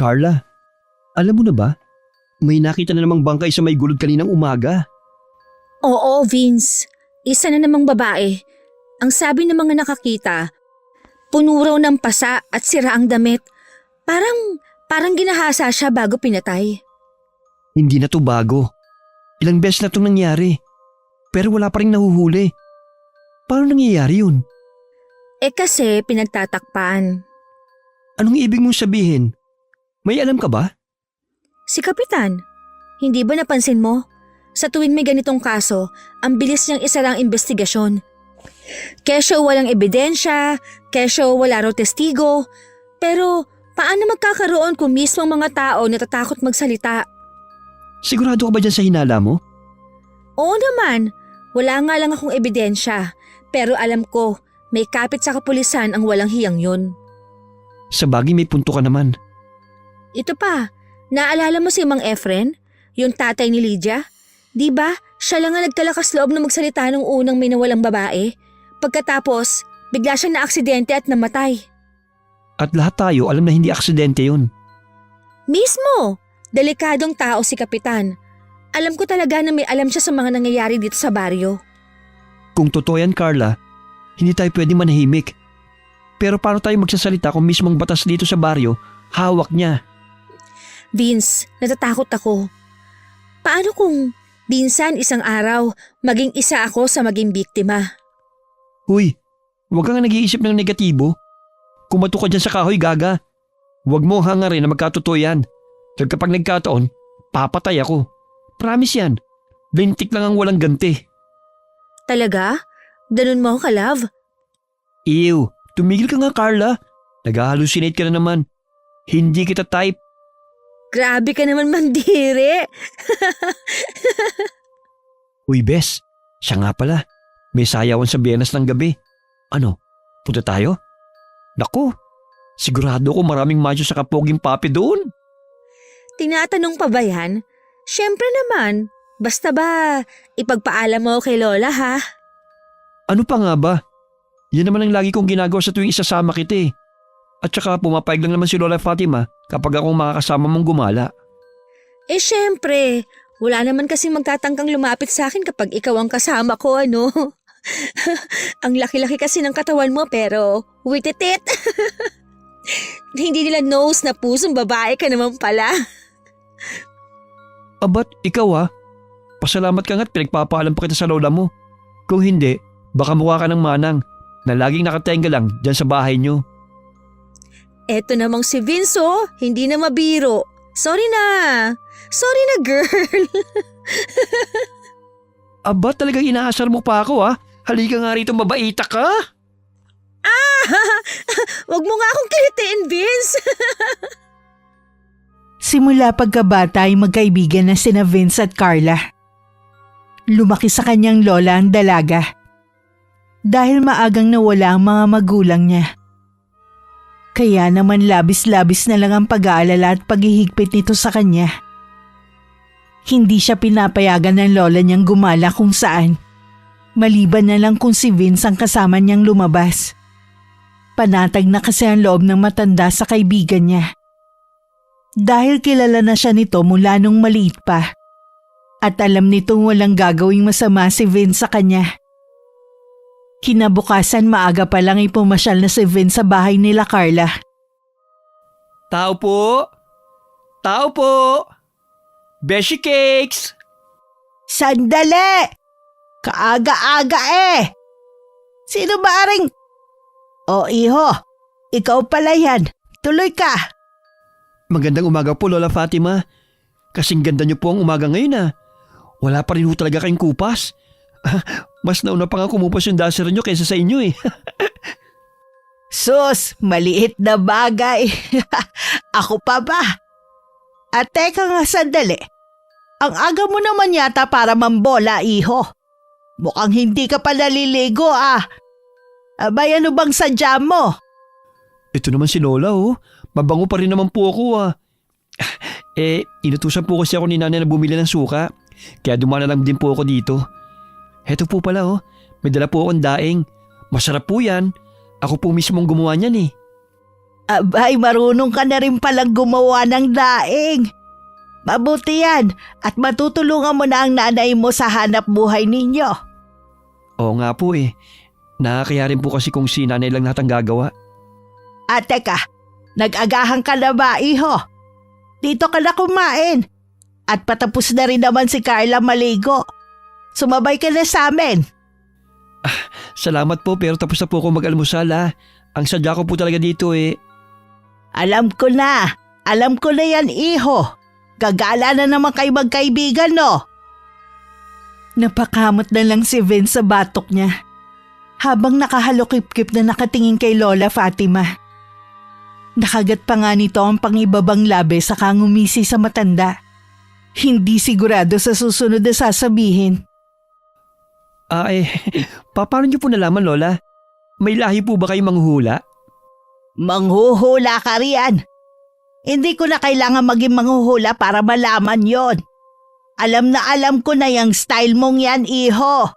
Carla, alam mo na ba? May nakita na namang bangkay sa may gulod kaninang umaga. Oo, Vince. Isa na namang babae. Ang sabi ng mga nakakita, puno raw ng pasa at sira ang damit. Parang ginahasa siya bago pinatay. Hindi na to bago. Ilang beses na itong nangyari. Pero wala pa rin nahuhuli. Paano nangyayari yun? Kasi pinagtatakpan. Anong ibig mong sabihin? May alam ka ba? Si Kapitan, hindi ba napansin mo? Sa tuwing may ganitong kaso, ang bilis niyang isara ang investigasyon. Kesyo walang ebidensya, kesyo wala raw testigo. Pero paano magkakaroon kung mismo ang mga tao natatakot magsalita? Sigurado ka ba dyan sa hinala mo? Oo naman, wala nga lang akong ebidensya. Pero alam ko, may kapit sa kapulisan ang walang hiyang yun. Sa bagay may punto ka naman. Ito pa, naalala mo si Mang Efren? Yung tatay ni Lydia? Di ba, siya lang ang nagkalakas loob na magsalita nung unang may nawalang babae. Pagkatapos, bigla siyang naaksidente at namatay. At lahat tayo alam na hindi aksidente yun. Mismo! Delikadong tao si Kapitan. Alam ko talaga na may alam siya sa mga nangyayari dito sa baryo. Kung totoo yan, Carla, hindi tayo pwede manahimik. Pero paano tayo magsasalita kung mismong batas dito sa baryo, hawak niya? Vince, natatakot ako. Paano kung minsan isang araw maging isa ako sa maging biktima? Huy, huwag kang nag-iisip ng negatibo. Kumato ka dyan sa kahoy, gaga. Huwag mo hangarin na magkatotoo yan. Dahil kapag nagkataon, papatay ako. Promise yan. Lintik lang ang walang ganti. Talaga? Ganun mo ka, love? Ew, tumigil ka nga, Carla. Nag-hallucinate ka na naman. Hindi kita type. Grabe ka naman mandiri. Uy, Bes, siya nga pala. May sayawan sa Biyernes ng gabi. Ano, punta tayo? Naku, sigurado ko maraming macho sa kapoging papi doon. Tinatanong pa ba yan? Siyempre naman. Basta ba, ipagpaalam mo kay Lola ha? Ano pa nga ba? Yan naman ang lagi kong ginagawa sa tuwing isasama kita eh. At saka pumapayag lang naman si Lola Fatima kapag akong makakasama mong gumala. Siyempre. Wala naman kasing magtatangkang lumapit sa akin kapag ikaw ang kasama ko, ano? Ang laki-laki kasi ng katawan mo pero wititit. Hindi nila knows na pusong babae ka naman pala. Abat, ikaw pasalamat ka nga't pinagpapaalam pa kita sa lola mo. Kung hindi, baka mukha ka ng manang na laging nakatenga lang dyan sa bahay nyo. Eto namang si Vince, hindi na mabiro. Sorry na. Sorry na, girl. Aba, talagang inaasar mo pa ako Halika nga rito, mabaita ka. Wag mo nga akong kilitiin, Vince. Simula pagkabata ay magkaibigan na sina Vince at Carla. Lumaki sa kanyang lola ang dalaga. Dahil maagang nawala ang mga magulang niya. Kaya naman labis-labis na lang ang pag-aalala at paghihigpit nito sa kanya. Hindi siya pinapayagan ng lola niyang gumala kung saan. Maliban na lang kung si Vince ang kasama niyang lumabas. Panatag na kasi ang loob ng matanda sa kaibigan niya. Dahil kilala na siya nito mula nung maliit pa. At alam nitong walang gagawing masama si Vince sa kanya. Kinabukasan maaga pa lang ay pumasyal na si Vince sa bahay nila Carla. Tao po! Tao po! Beshi Cakes! Sandali! Kaaga-aga Sino ba aring? O iho, ikaw pala yan. Tuloy ka. Magandang umaga po, Lola Fatima. Kasing ganda niyo po ang umaga ngayon Wala pa rin ho talaga kayong kupas. Mas nauna pa nga kumupas yung dasher niyo kaysa sa inyo Sus, maliit na bagay. Ako pa ba? At teka nga sandali. Ang aga mo naman yata para mambola, iho. Mukhang hindi ka pa naliligo Abay, ano bang sadya mo? Ito naman si Lola Mabango pa rin naman po ako inutusan po kasi ako ni nanay na bumili ng suka. Kaya dumana lang din po ako dito. Heto po pala may dala po akong daing. Masarap po yan. Ako po mismo ang gumawa niyan Abay, marunong ka na rin palang gumawa ng daing. Mabuti yan at matutulungan mo na ang nanay mo sa hanap buhay ninyo. Oo nga po eh. Nakakaya rin po kasi kung si nanay lang lahat ang gagawa. At teka, nag-agahan ka na ba, iho? Dito ka na kumain. At patapos na rin naman si Carla maligo. Sumabay ka na sa amin. Salamat po pero tapos na po ako mag-almusal ha. Ang sadya ko po talaga dito eh. Alam ko na yan, iho. Gagala na naman kayo magkaibigan, no? Napakamot na lang si Vince sa batok niya habang nakahalokip-kip na nakatingin kay Lola Fatima. Nakagat pa nga nito ang pangibabang labi saka ngumisi sa matanda. Hindi sigurado sa susunod na sasabihin. Paano niyo po nalaman, Lola? May lahi po ba kayong manghuhula? Manghuhula ka riyan. Hindi ko na kailangan maging manghuhula para malaman yon. Alam na alam ko na yung style mong yan, iho.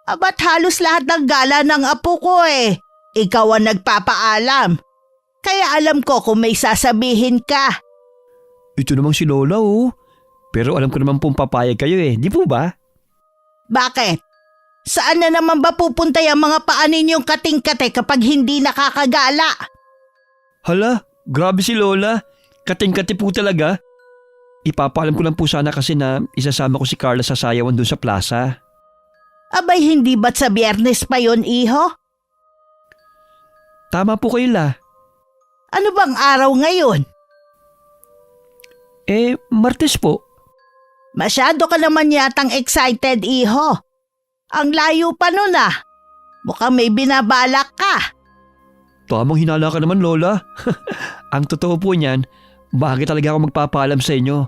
Abat halos lahat ng gala ng apo ko eh. Ikaw ang nagpapaalam. Kaya alam ko kung may sasabihin ka. Ito namang si Lola oh. Pero alam ko naman pong papayag kayo eh, di po ba? Bakit? Saan na naman ba pupunta yung mga paa ninyong kating-kate kapag hindi nakakagala? Hala, grabe si Lola. Kating-kati po talaga. Ipapaalam ko lang po sana kasi na isasama ko si Carla sa sayawan doon sa plaza. Abay, hindi ba't sa Biyernes pa yon, iho? Tama po kayo la. Ano bang araw ngayon? Martes po. Masyado ka naman yatang excited, iho. Ang layo pa nun ah. Mukhang may binabalak ka. Tamang hinala ka naman, Lola. Ang totoo po niyan, bakit talaga ako magpapaalam sa inyo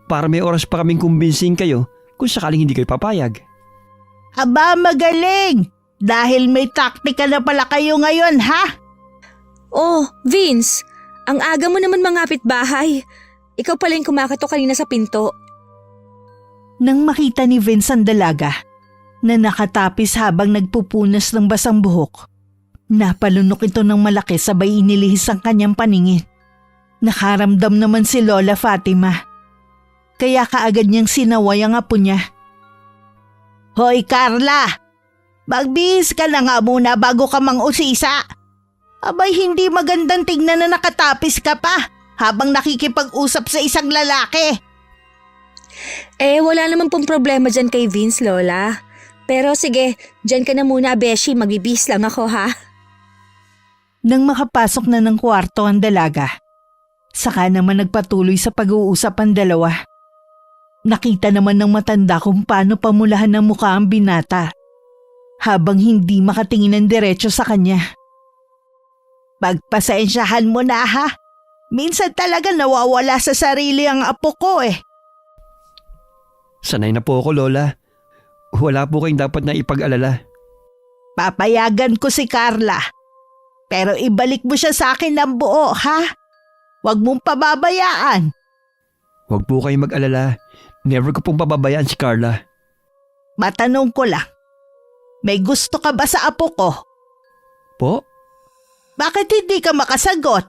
para may oras pa kaming kumbinsin kayo kung sakaling hindi kayo papayag. Aba, magaling! Dahil may taktika na pala kayo ngayon, ha? Oh, Vince, ang aga mo naman mangapit bahay. Ikaw pala yung kumakatok kanina sa pinto. Nang makita ni Vince ang dalaga na nakatapis habang nagpupunas ng basang buhok, napalunok ito ng malaki sabay inilihis ang kanyang paningin. Nakaramdam naman si Lola Fatima. Kaya kaagad niyang sinaway ang apo niya. Hoy Carla! Magbihis ka na nga muna bago ka mang-usisa. Abay hindi magandang tingnan na nakatapis ka pa habang nakikipag-usap sa isang lalaki. Wala naman pong problema dyan kay Vince, Lola. Pero sige, dyan ka na muna, Beshi. Magbibihis lang ako, ha? Nang makapasok na ng kwarto ang dalaga, saka naman nagpatuloy sa pag-uusap ang dalawa. Nakita naman ng matanda kung paano pamulahan ng mukha ang binata habang hindi makatingin ng diretso sa kanya. Pagpasensyahan mo na ha. Minsan talaga nawawala sa sarili ang apo ko eh. Sanay na po ako, Lola. Wala po kayong dapat na ipag-alala. Papayagan ko si Carla. Pero ibalik mo siya sa akin ng buo, ha? Huwag mong pababayaan. Huwag po kayong mag-alala. Never ko pong pababayaan si Carla. Matanong ko lang. May gusto ka ba sa apo ko? Po? Bakit hindi ka makasagot?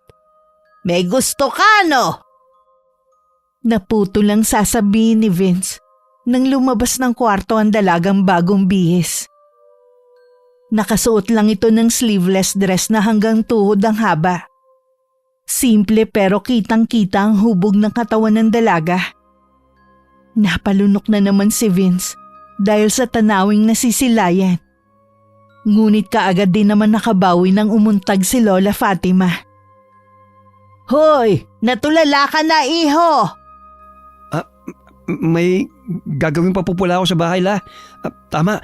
May gusto ka, no? Naputo lang sasabihin ni Vince nang lumabas ng kwarto ang dalagang bagong bihis. Nakasuot lang ito ng sleeveless dress na hanggang tuhod ang haba. Simple pero kitang-kita ang hubog ng katawan ng dalaga. Napalunok na naman si Vince dahil sa tanawing nasisilayan. Ngunit kaagad din naman nakabawi nang umuntag si Lola Fatima. Hoy! Natulala ka na, iho! May gagawin pa po pala ako sa bahay la. Tama,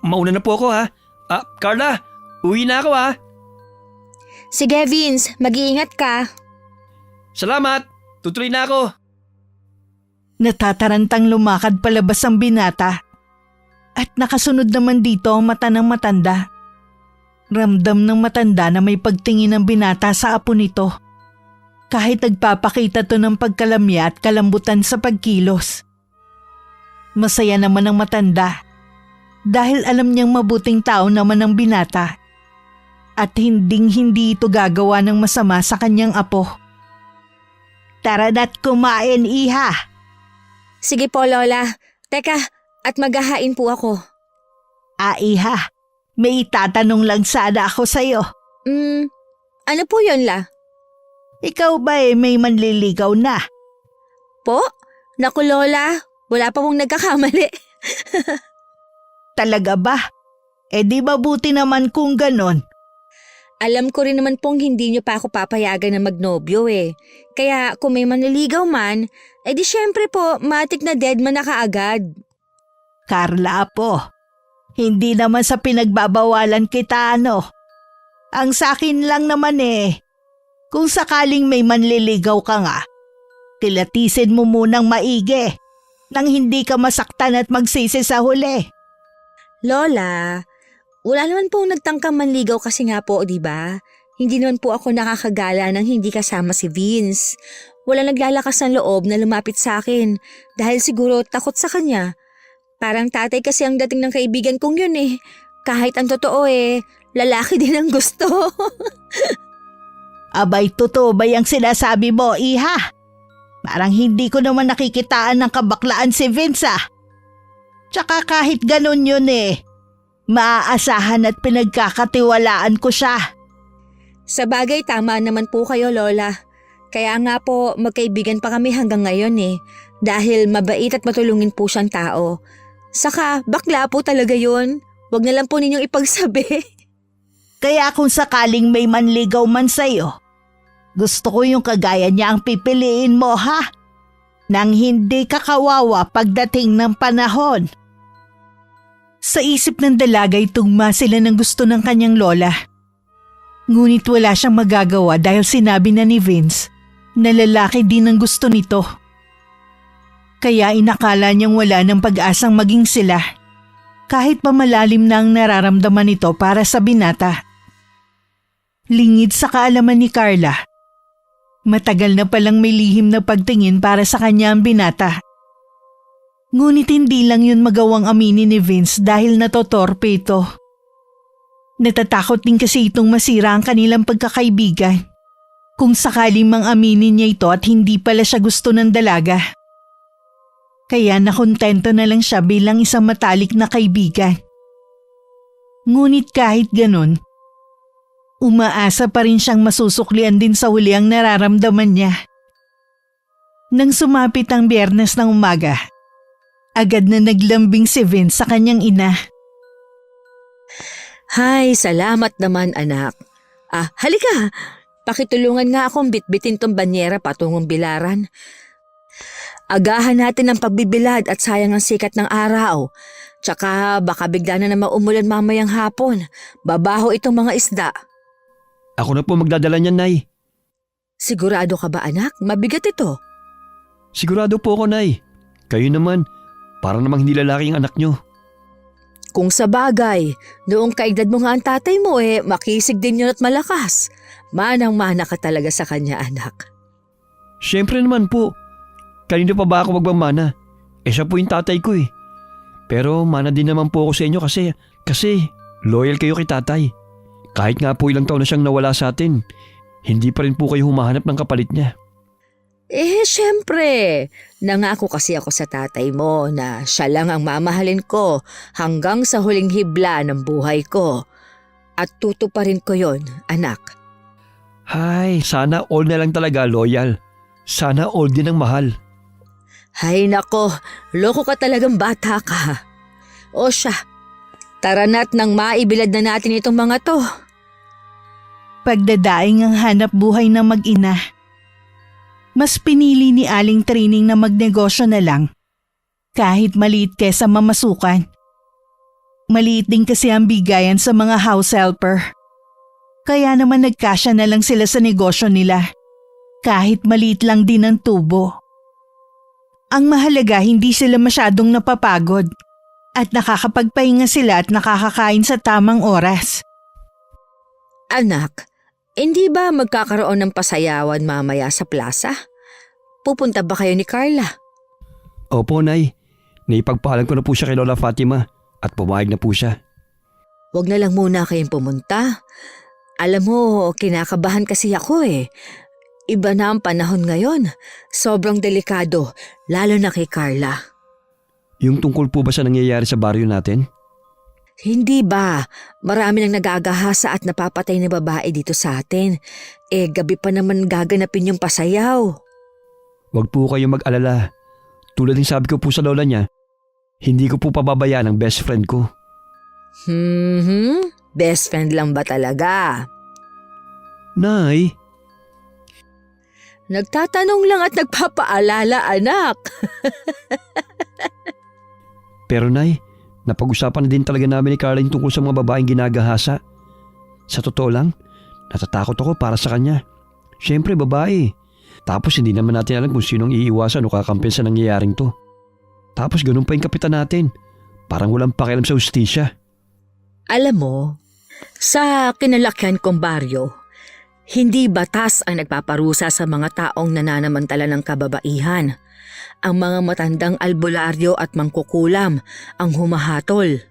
mauna na po ako ha. Carla, uwi na ako ha. Sige, Vince. Mag-iingat ka. Salamat, tutuloy na ako. Natatarantang lumakad palabas ang binata. At nakasunod naman dito ang mata ng matanda. Ramdam ng matanda na may pagtingin ng binata sa apo nito. Kahit nagpapakita to ng pagkalamya at kalambutan sa pagkilos. Masaya naman ang matanda dahil alam niyang mabuting tao naman ang binata at hinding-hindi ito gagawa ng masama sa kanyang apo. Tara na't kumain, iha. Sige po, Lola. Teka, at maghahain po ako. Iha, may itatanong lang sana ako sa'yo. Ano po yun, La? Ikaw ba may manliligaw na? Po? Naku, Lola. Wala pa pong nagkakamali. Talaga ba? Di mabuti naman kung ganon. Alam ko rin naman pong hindi niyo pa ako papayagan na magnobyo eh. Kaya kung may manliligaw man, di syempre po, matik na dead man na kaagad. Carla po, hindi naman sa pinagbabawalan kita Ang sakin lang naman kung sakaling may manliligaw ka nga, kilatisin mo munang maigi nang hindi ka masaktan at magsisi sa huli. Lola, wala naman pong nagtangkang manligaw kasi nga po, di ba? Hindi naman po ako nakakagala nang hindi kasama si Vince. Wala naglalakas ng loob na lumapit sa akin dahil siguro takot sa kanya. Parang tatay kasi ang dating ng kaibigan kong yun eh. Kahit ang totoo lalaki din ang gusto. Abay, totoo ba yung sinasabi mo, iha? Parang hindi ko naman nakikitaan ng kabaklaan si Vince Tsaka kahit ganun yun maaasahan at pinagkakatiwalaan ko siya. Sa bagay, tama naman po kayo, Lola. Kaya nga po, magkaibigan pa kami hanggang ngayon dahil mabait at matulungin po siyang tao. Saka, bakla po talaga yun. Huwag na lang po ninyong ipagsabi. Kaya kung sakaling may manligaw man sa'yo, gusto ko yung kagaya niya ang pipiliin mo, ha? Nang hindi ka kawawa pagdating ng panahon. Sa isip ng dalagay tugma sila ng gusto ng kanyang lola. Ngunit wala siyang magagawa dahil sinabi na ni Vince na lalaki din ang gusto nito. Kaya inakala niyang wala ng pag-asang maging sila kahit pa malalim na ang nararamdaman nito para sa binata. Lingid sa kaalaman ni Carla. Matagal na palang may lihim na pagtingin para sa kanya ang binata. Ngunit hindi lang yun magawang aminin ni Vince dahil natotorpe ito. Natatakot din kasi itong masira ang kanilang pagkakaibigan. Kung sakaling mang aminin niya ito at hindi pala siya gusto ng dalaga. Kaya nakontento na lang siya bilang isang matalik na kaibigan. Ngunit kahit ganun, umaasa pa rin siyang masusuklian din sa huli ang nararamdaman niya. Nang sumapit ang Biyernes ng umaga, agad na naglambing si Vince sa kanyang ina. Hay, salamat naman anak. Halika. Pakitulungan nga akong bitbitin tong banyera patungong bilaran. Agahan natin ang pagbibilad at sayang ang sikat ng araw. Tsaka baka bigla na naman umulan mamayang hapon. Babaho itong mga isda. Ako na po magdadala niyan, Nay. Sigurado ka ba anak? Mabigat ito. Sigurado po ako, Nay. Kayo naman, para namang hindi lalaki ang anak nyo. Kung sa bagay, noong kaedad mo nga ang tatay mo makisig din yun at malakas. Manang-mana ka talaga sa kanya anak. Siyempre naman po. Kanino pa ba ako magmamana? Siya po yung tatay ko Pero mana din naman po ako sa inyo kasi loyal kayo kay tatay. Kahit nga po ilang taon na siyang nawala sa atin, hindi pa rin po kayo humahanap ng kapalit niya. Siyempre. Nangako kasi ako sa tatay mo na siya lang ang mamahalin ko hanggang sa huling hibla ng buhay ko. At tutuparin ko yon, anak. Hay, sana all na lang talaga loyal. Sana all din ang mahal. Hay nako, loko ka talagang bata ka. O siya, tara na't nang maibilad na natin itong mga to. Pagdadaing ang hanap buhay ng mag-ina. Mas pinili ni Aling Trining na magnegosyo na lang. Kahit maliit kesa mamasukan. Maliit din kasi ang bigayan sa mga house helper. Kaya naman nagkasya na lang sila sa negosyo nila. Kahit maliit lang din ang tubo. Ang mahalaga hindi sila masyadong napapagod at nakakapagpahinga sila at nakakakain sa tamang oras. Anak, hindi ba magkakaroon ng pasayawan mamaya sa plaza? Pupunta ba kayo ni Carla? Opo, Nay. Naipagpahalan ko na po siya kay Lola Fatima at pumayag na po siya. Huwag na lang muna kayong pumunta. Alam mo, kinakabahan kasi ako eh. Iba na ang panahon ngayon. Sobrang delikado, lalo na kay Carla. Yung tungkol po ba sa nangyayari sa baryo natin? Hindi ba? Marami nang nagagahasa at napapatay na babae dito sa atin. Gabi pa naman gaganapin yung pasayaw. Huwag po kayo mag-alala. Tulad ng sabi ko po sa lola niya, hindi ko po pababayaan ang best friend ko. Best friend lang ba talaga? Nay, Nagtatanong lang at nagpapaalala, anak. pero Nay, napag-usapan na din talaga namin ni Carla yung tungkol sa mga babaeng ginagahasa. Sa totoo lang, natatakot ako para sa kanya. Siyempre babae. Tapos hindi naman natin alam kung sinong iiwasan o kakampi sa nangyayaring to. Tapos ganun pa yung kapitan natin. Parang walang pakialam sa hustisya. Alam mo, sa kinalakyan kong baryo, hindi batas ang nagpaparusa sa mga taong nananamantala ng kababaihan. Ang mga matandang albularyo at mangkukulam ang humahatol.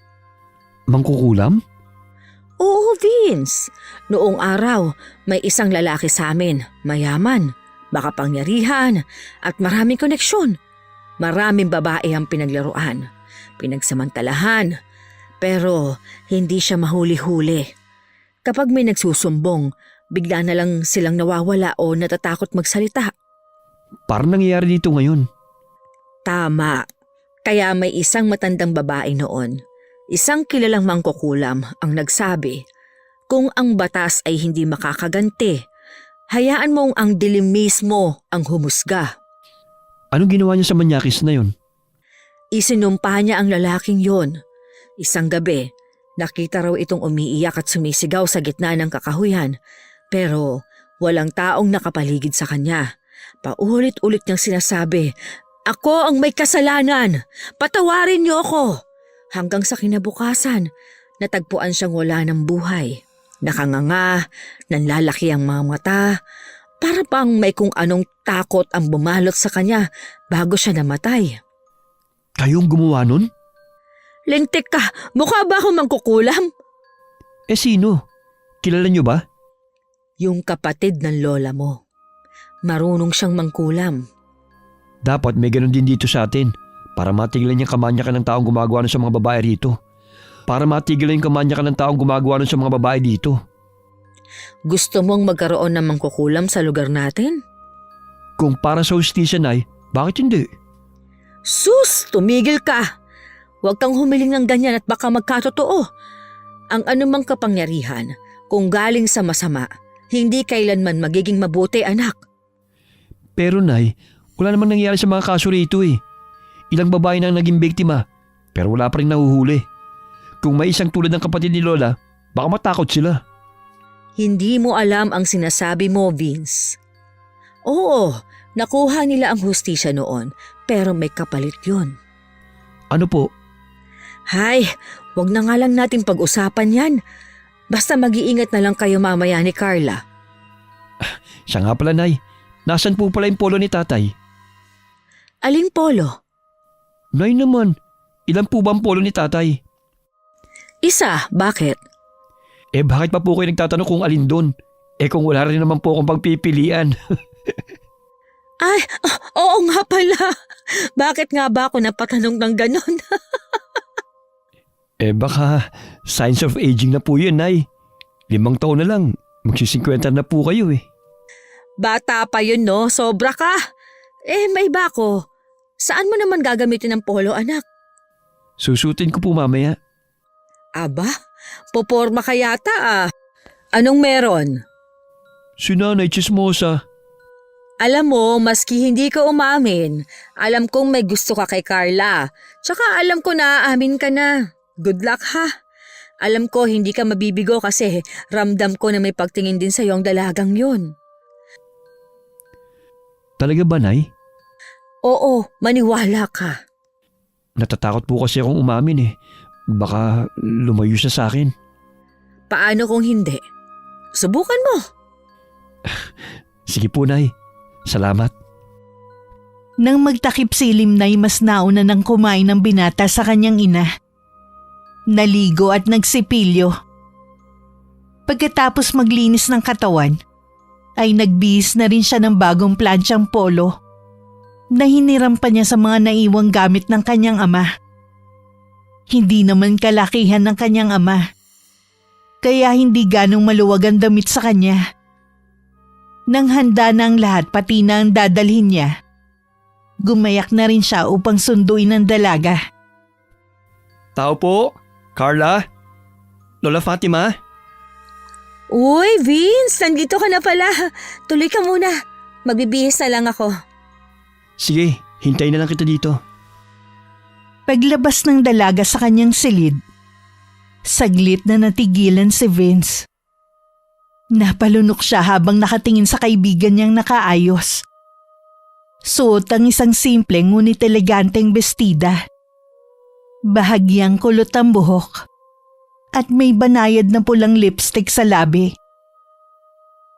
Mangkukulam? Oo, Vince. Noong araw, may isang lalaki sa amin, mayaman, makapangyarihan at maraming koneksyon. Maraming babae ang pinaglaruan, pinagsamantalahan, pero hindi siya mahuli-huli. Kapag may nagsusumbong, bigla na lang silang nawawala o natatakot magsalita. Parang nangyayari dito ngayon. Tama. Kaya may isang matandang babae noon, isang kilalang mangkukulam ang nagsabi, kung ang batas ay hindi makakaganti, hayaan mong ang dilim mismo ang humusga. Anong ginawa niya sa manyakis na yon? Isinumpa niya ang lalaking yon. Isang gabi, nakita raw itong umiiyak at sumisigaw sa gitna ng kakahuyan, pero walang taong nakapaligid sa kanya. Paulit-ulit niyang sinasabi, "Ako ang may kasalanan! Patawarin niyo ako!" Hanggang sa kinabukasan, natagpuan siyang wala ng buhay. Nakanganga, nanlalaki ang mga mata, para bang may kung anong takot ang bumalot sa kanya bago siya namatay. Kayong gumawa nun? Lintik ka! Mukha ba akong mangkukulam? Sino? Kilala niyo ba? Yung kapatid ng lola mo. Marunong siyang mangkulam. Dapat may ganun din dito sa atin para matigilan yung kamanyakan ng taong gumagawa nun sa mga babae rito. Para matigilan yung kamanyakan ng taong gumagawa nun sa mga babae dito. Gusto mong magkaroon ng mangkukulam sa lugar natin? Kung para sa hustisya, Nay, bakit hindi? Sus! Tumigil ka! Huwag kang humiling ng ganyan at baka magkatotoo. Ang anumang kapangyarihan, kung galing sa masama, hindi kailanman magiging mabuti, anak. Pero Nay, wala namang nangyari sa mga kaso rito eh. Ilang babae na ang naging biktima, pero wala pa rin nahuhuli. Kung may isang tulad ng kapatid ni Lola, baka matakot sila. Hindi mo alam ang sinasabi mo, Vince. Oo, nakuha nila ang hustisya noon, pero may kapalit yun. Ano po? Hay, wag na nga lang natin pag-usapan yan. Basta mag-iingat na lang kayo mamaya ni Carla. Siya nga pala, Nay. Nasaan po pala yung polo ni Tatay? Aling polo? Nay naman, ilan po ba ang polo ni Tatay? Isa, bakit? Bakit pa po kayo nagtatanong kung alin doon? Kung wala rin naman po akong pagpipilian. Ay, oo nga pala. Bakit nga ba ako napatanong ng ganon? Baka signs of aging na po yun, Nay. 5 taon na lang, magsisinkwenta na po kayo eh. Bata pa yun, no? Sobra ka. May iba ko. Saan mo naman gagamitin ang polo, anak? Susutin ko po mamaya. Aba, poporma ka yata ah. Anong meron? Si Nanay Chismosa. Alam mo, maski hindi ka umamin, alam kong may gusto ka kay Carla. Tsaka alam ko na aamin ka na. Good luck ha. Alam ko hindi ka mabibigo kasi ramdam ko na may pagtingin din sa'yo ang dalagang yun. Talaga ba, Nay? Oo, maniwala ka. Natatakot po kasi akong umamin eh. Baka lumayo siya sa akin. Paano kung hindi? Subukan mo. Sige po, Nay. Salamat. Nang magtakip silim na'y mas nauna ng kumain ng binata sa kanyang ina. Naligo at nagsipilyo. Pagkatapos maglinis ng katawan, ay nagbihis na rin siya ng bagong plantsyang polo na hiniram pa niya sa mga naiwang gamit ng kanyang ama. Hindi naman kalakihan ng kanyang ama, kaya hindi ganong maluwag ang damit sa kanya. Nang handa na ang lahat pati na ang dadalhin niya, gumayak na rin siya upang sunduin ang dalaga. Tao po, Carla, Lola Fatima. Uy, Vince, nandito ka na pala. Tuloy ka muna. Magbibihis na lang ako. Sige, hintayin na lang kita dito. Paglabas ng dalaga sa kanyang silid, saglit na natigilan si Vince. Napalunok siya habang nakatingin sa kaibigan niyang nakaayos. Suot ang isang simple ngunit eleganteng bestida. Bahagyang kulot ang buhok at may banayad na pulang lipstick sa labi.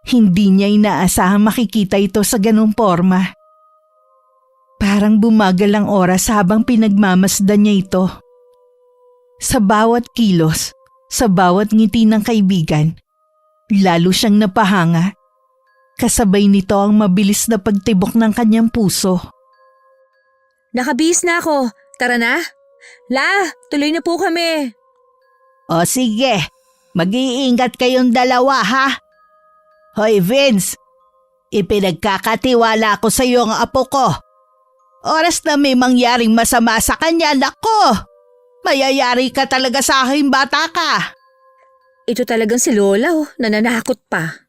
Hindi niya inaasahang makikita ito sa ganung forma. Parang bumagal ang oras habang pinagmamasdan niya ito. Sa bawat kilos, sa bawat ngiti ng kaibigan, lalo siyang napahanga. Kasabay nito ang mabilis na pagtibok ng kanyang puso. Nakabihis na ako. Tara na. La, tuloy na po kami. O sige, mag-iingat kayong dalawa ha. Hoy Vince, ipinagkakatiwala ko sa iyo ang apo ko. Oras na may mangyaring masama sa kanya, nako! Mayayari ka talaga sa aking bata ka. Ito talagang si Lola nananakot pa.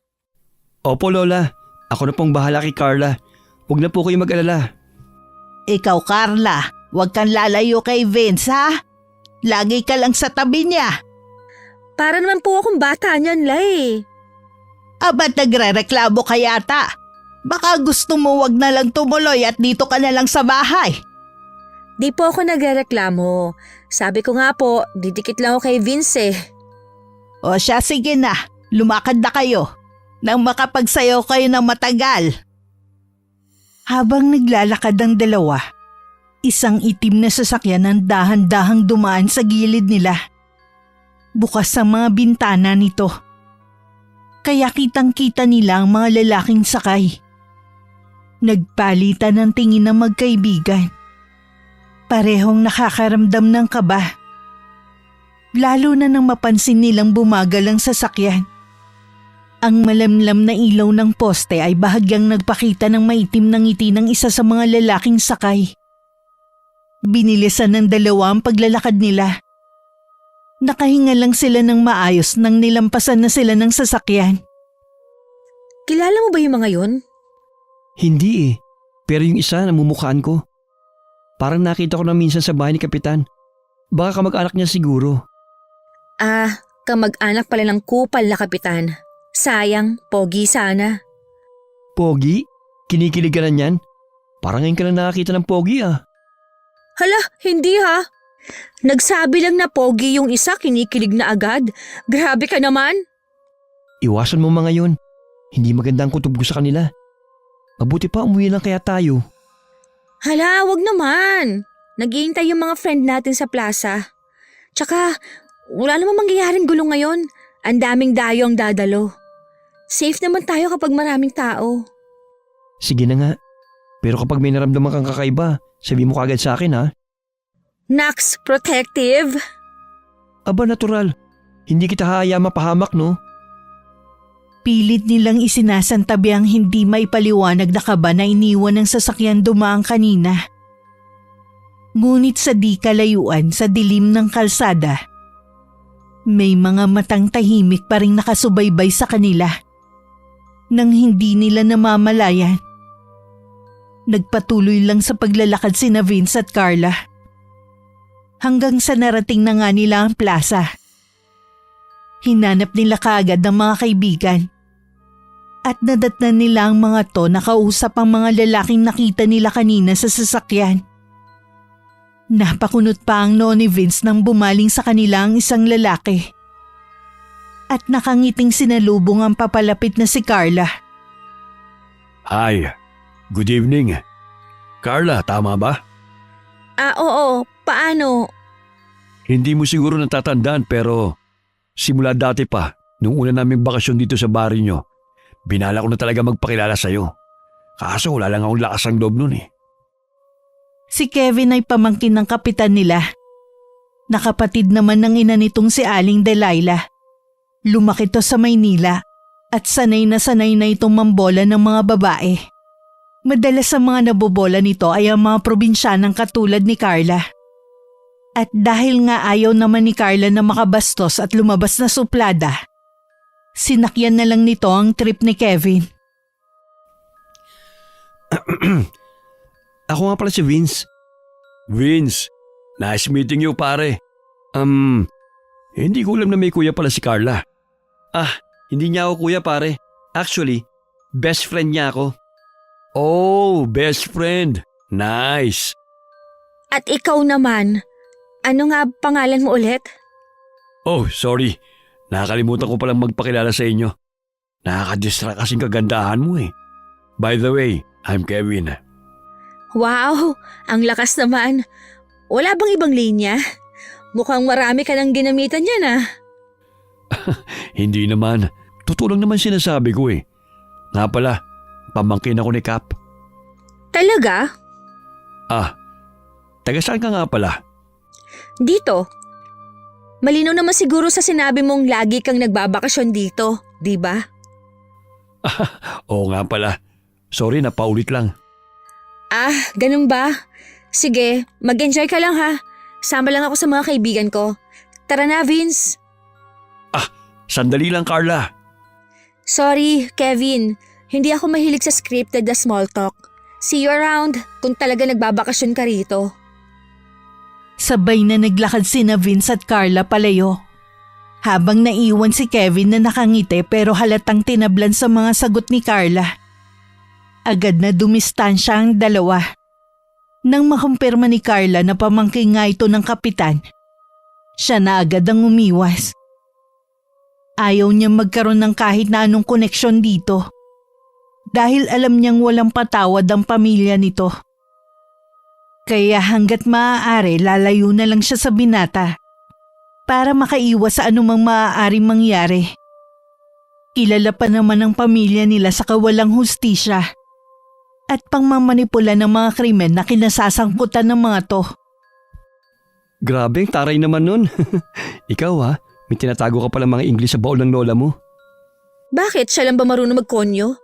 Opo Lola, ako na pong bahala kay Carla. Huwag na po kayo mag-alala. Ikaw Carla, huwag kang lalayo kay Vince ha. Lagi ka lang sa tabi niya. Para naman po akong bata niyan, Lay. Aba't nagre-reklamo ka yata? Baka gusto mo wag na lang tumuloy at dito ka na lang sa bahay. Di po ako nagrereklamo. Sabi ko nga po, didikit lang ako kay Vince eh. O siya, sige na. Lumakad na kayo. Nang makapagsayaw kayo ng matagal. Habang naglalakad ang dalawa, isang itim na sasakyan ang dahan-dahang dumaan sa gilid nila. Bukas ang mga bintana nito. Kaya kitang-kita nila ang mga lalaking sakay. Nagpalitan ng tingin ng magkaibigan. Parehong nakakaramdam ng kaba. Lalo na nang mapansin nilang bumagal ang sasakyan. Ang malamlam na ilaw ng poste ay bahagyang nagpakita ng maitim na ngiti ng isa sa mga lalaking sakay. Binilisan ng dalawa ang paglalakad nila. Nakahinga lang sila ng maayos nang nilampasan na sila ng sasakyan. Kilala mo ba yung mga yun? Hindi pero yung isa namumukhaan ko. Parang nakita ko na minsan sa bahay ni Kapitan. Baka kamag-anak niya siguro. Kamag-anak pala ng kupal na kapitan. Sayang, pogi sana. Pogi? Kinikilig ka na niyan? Parang ngayon ka lang nakakita ng pogi Hala, hindi ha. Nagsabi lang na pogi yung isa, kinikilig na agad. Grabe ka naman. Iwasan mo mga yun. Hindi maganda ang kutob ko sa kanila. Mabuti pa umuwi lang kaya tayo. Hala, wag naman. Naghihintay yung mga friend natin sa plaza. Tsaka, wala namang mangyayaring gulo ngayon. Ang daming dayo ang dadalo. Safe naman tayo kapag maraming tao. Sige na nga. Pero kapag may naramdaman kang kakaiba, sabi mo kagad sa akin ha. Nax, protective. Aba natural. Hindi kita hayaan mapahamak no? Pilit nilang isinasantabi ang hindi maipaliwanag na kaba na iniwan ng sasakyan dumaang kanina. Ngunit sa di kalayuan sa dilim ng kalsada, may mga matang tahimik pa ring nakasubaybay sa kanila. Nang hindi nila namamalayan, nagpatuloy lang sa paglalakad sina Vince at Carla. Hanggang sa narating na nga nila ang plaza. Hinanap nila kaagad ang mga kaibigan. At nadatnan nila ang mga to na kausap ang mga lalaking nakita nila kanina sa sasakyan. Napakunot pa ang noo ni Vince nang bumaling sa kanila ang isang lalaki. At nakangiting sinalubong ang papalapit na si Carla. Hi, good evening. Carla, tama ba? Oo, paano? Hindi mo siguro natatandaan pero simula dati pa, Nung una naming bakasyon dito sa baryo nyo, binala ko na talaga magpakilala sa'yo. Kaso wala lang akong lakas ang loob nun eh. Si Kevin ay pamangkin ng kapitan nila. Nakapatid naman ng ina nitong si Aling Delilah. Lumaki to sa Maynila at sanay na itong mambola ng mga babae. Madalas sa mga nabobola nito ay ang mga probinsyanang katulad ni Carla. At dahil nga ayaw naman ni Carla na makabastos at lumabas na suplada, sinakyan na lang nito ang trip ni Kevin. Ako nga pala si Vince. Vince, nice meeting you pare. Hindi ko alam na may kuya pala si Carla. Hindi niya ako kuya pare. Actually, best friend niya ako. Oh, best friend. Nice. At ikaw naman, ano nga pangalan mo ulit? Oh, sorry. Nakakalimutan ko palang magpakilala sa inyo. Nakaka-distract kasing kagandahan mo eh. By the way, I'm Kevin. Wow, ang lakas naman. Wala bang ibang linya? Mukhang marami ka nang ginamitan yan ah. Hindi naman. Totoo lang naman sinasabi ko eh. Nga pala, pamangkin ako ni Cap. Talaga? Taga saan ka nga pala? Dito. Malinaw naman siguro sa sinabi mong lagi kang nagbabakasyon dito, di ba? Oo nga pala. Sorry, napaulit lang. Ganun ba? Sige, mag-enjoy ka lang ha. Sama lang ako sa mga kaibigan ko. Tara na, Vince. Sandali lang, Carla. Sorry, Kevin. Hindi ako mahilig sa scripted na small talk. See you around kung talaga nagbabakasyon ka rito. Sabay na naglakad sina Vince at Carla palayo. Habang naiwan si Kevin na nakangiti pero halatang tinablan sa mga sagot ni Carla. Agad na dumistansya ang dalawa. Nang makumpirma ni Carla na pamangkin nga ito ng kapitan, siya na agad ang umiwas. Ayaw niyang magkaroon ng kahit na anong koneksyon dito. Dahil alam niyang walang patawad ang pamilya nito. Kaya hanggat maaari lalayo na lang siya sa binata para makaiwas sa anumang maaaring mangyari. Kilala pa naman ang pamilya nila sa kawalang hustisya at pangmamanipula ng mga krimen na kinasasangkutan ng mga to. Grabe, taray naman nun. Ikaw may tinatago ka pala mga English sa baol ng lola mo. Bakit siya lang ba marunong magkonyo?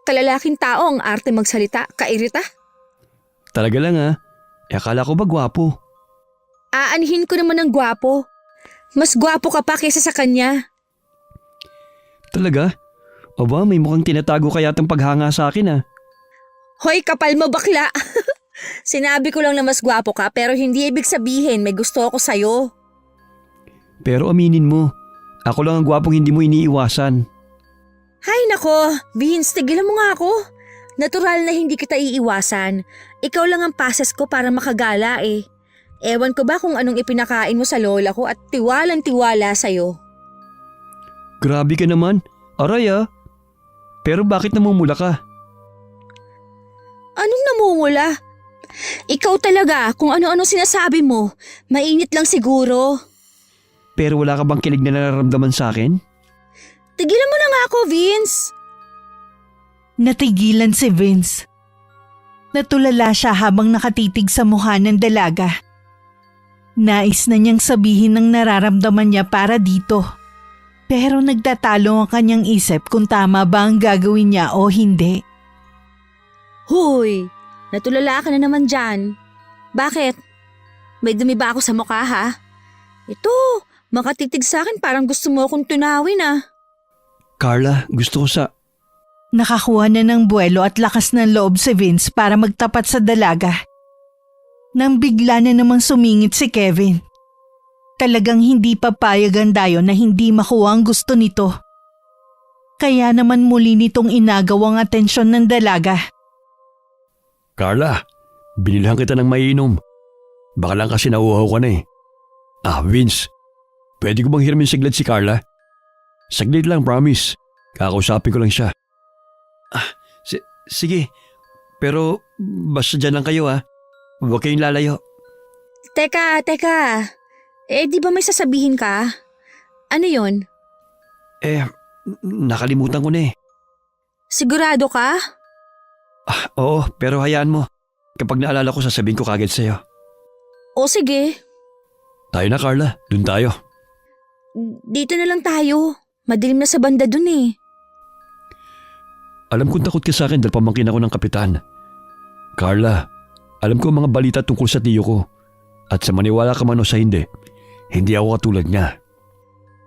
Kalalaking tao ang arte magsalita, kairita? Talaga lang akala ko ba gwapo? Aanhin ko naman ng gwapo. Mas gwapo ka pa kaysa sa kanya. Talaga? Aba, may mukhang tinatago ka yatang paghanga sa akin Hoy, kapal mo bakla! Sinabi ko lang na mas gwapo ka pero hindi ibig sabihin may gusto ako sa'yo. Pero aminin mo, ako lang ang gwapong hindi mo iniiwasan. Hay nako, Vince, tigilan mo nga ako. Natural na hindi kita iiwasan. Ikaw lang ang pases ko para makagala eh. Ewan ko ba kung anong ipinakain mo sa lola ko at tiwalang-tiwala sa'yo. Grabe ka naman, aray Pero bakit namumula ka? Anong namumula? Ikaw talaga kung ano-ano sinasabi mo. Mainit lang siguro. Pero wala ka bang kilig na nararamdaman sa akin? Tigilan mo na nga ako, Vince. Natigilan si Vince. Natulala siya habang nakatitig sa mukha ng dalaga. Nais na niyang sabihin ng nararamdaman niya para dito. Pero nagtatalo ang kanyang isip kung tama ba ang gagawin niya o hindi. Huy, natulala ka na naman dyan. Bakit? May dumi ba ako sa mukha ha? Ito, makatitig sa akin parang gusto mo akong tunawin Carla, gusto ko sa… Nakakuha na ng buwelo at lakas ng loob si Vince para magtapat sa dalaga. Nang bigla na namang sumingit si Kevin. Talagang hindi papayag ang dayo na hindi makuha ang gusto nito. Kaya naman muli nitong inagaw ang atensyon ng dalaga. Carla, binilhan kita ng mainom. Baka lang kasi nauuhaw ka na eh. Vince, pwede ko bang hiramin saglit si Carla? Saglit lang, promise. Kakausapin ko lang siya. Sige, pero basta dyan lang kayo Huwag kayong lalayo. Teka. Di ba may sasabihin ka? Ano yon? Nakalimutan ko na eh. Sigurado ka? Oo, pero hayaan mo. Kapag naalala ko, sasabihin ko kagad sa'yo. O sige, Tayo na Carla, dun tayo. dito na lang tayo. Madilim na sa banda dun eh. Alam kong takot ka sa akin dahil pamangkin ako ng kapitan. Carla, alam ko ang mga balita tungkol sa tiyo ko. At sa maniwala ka man o sa hindi ako katulad niya.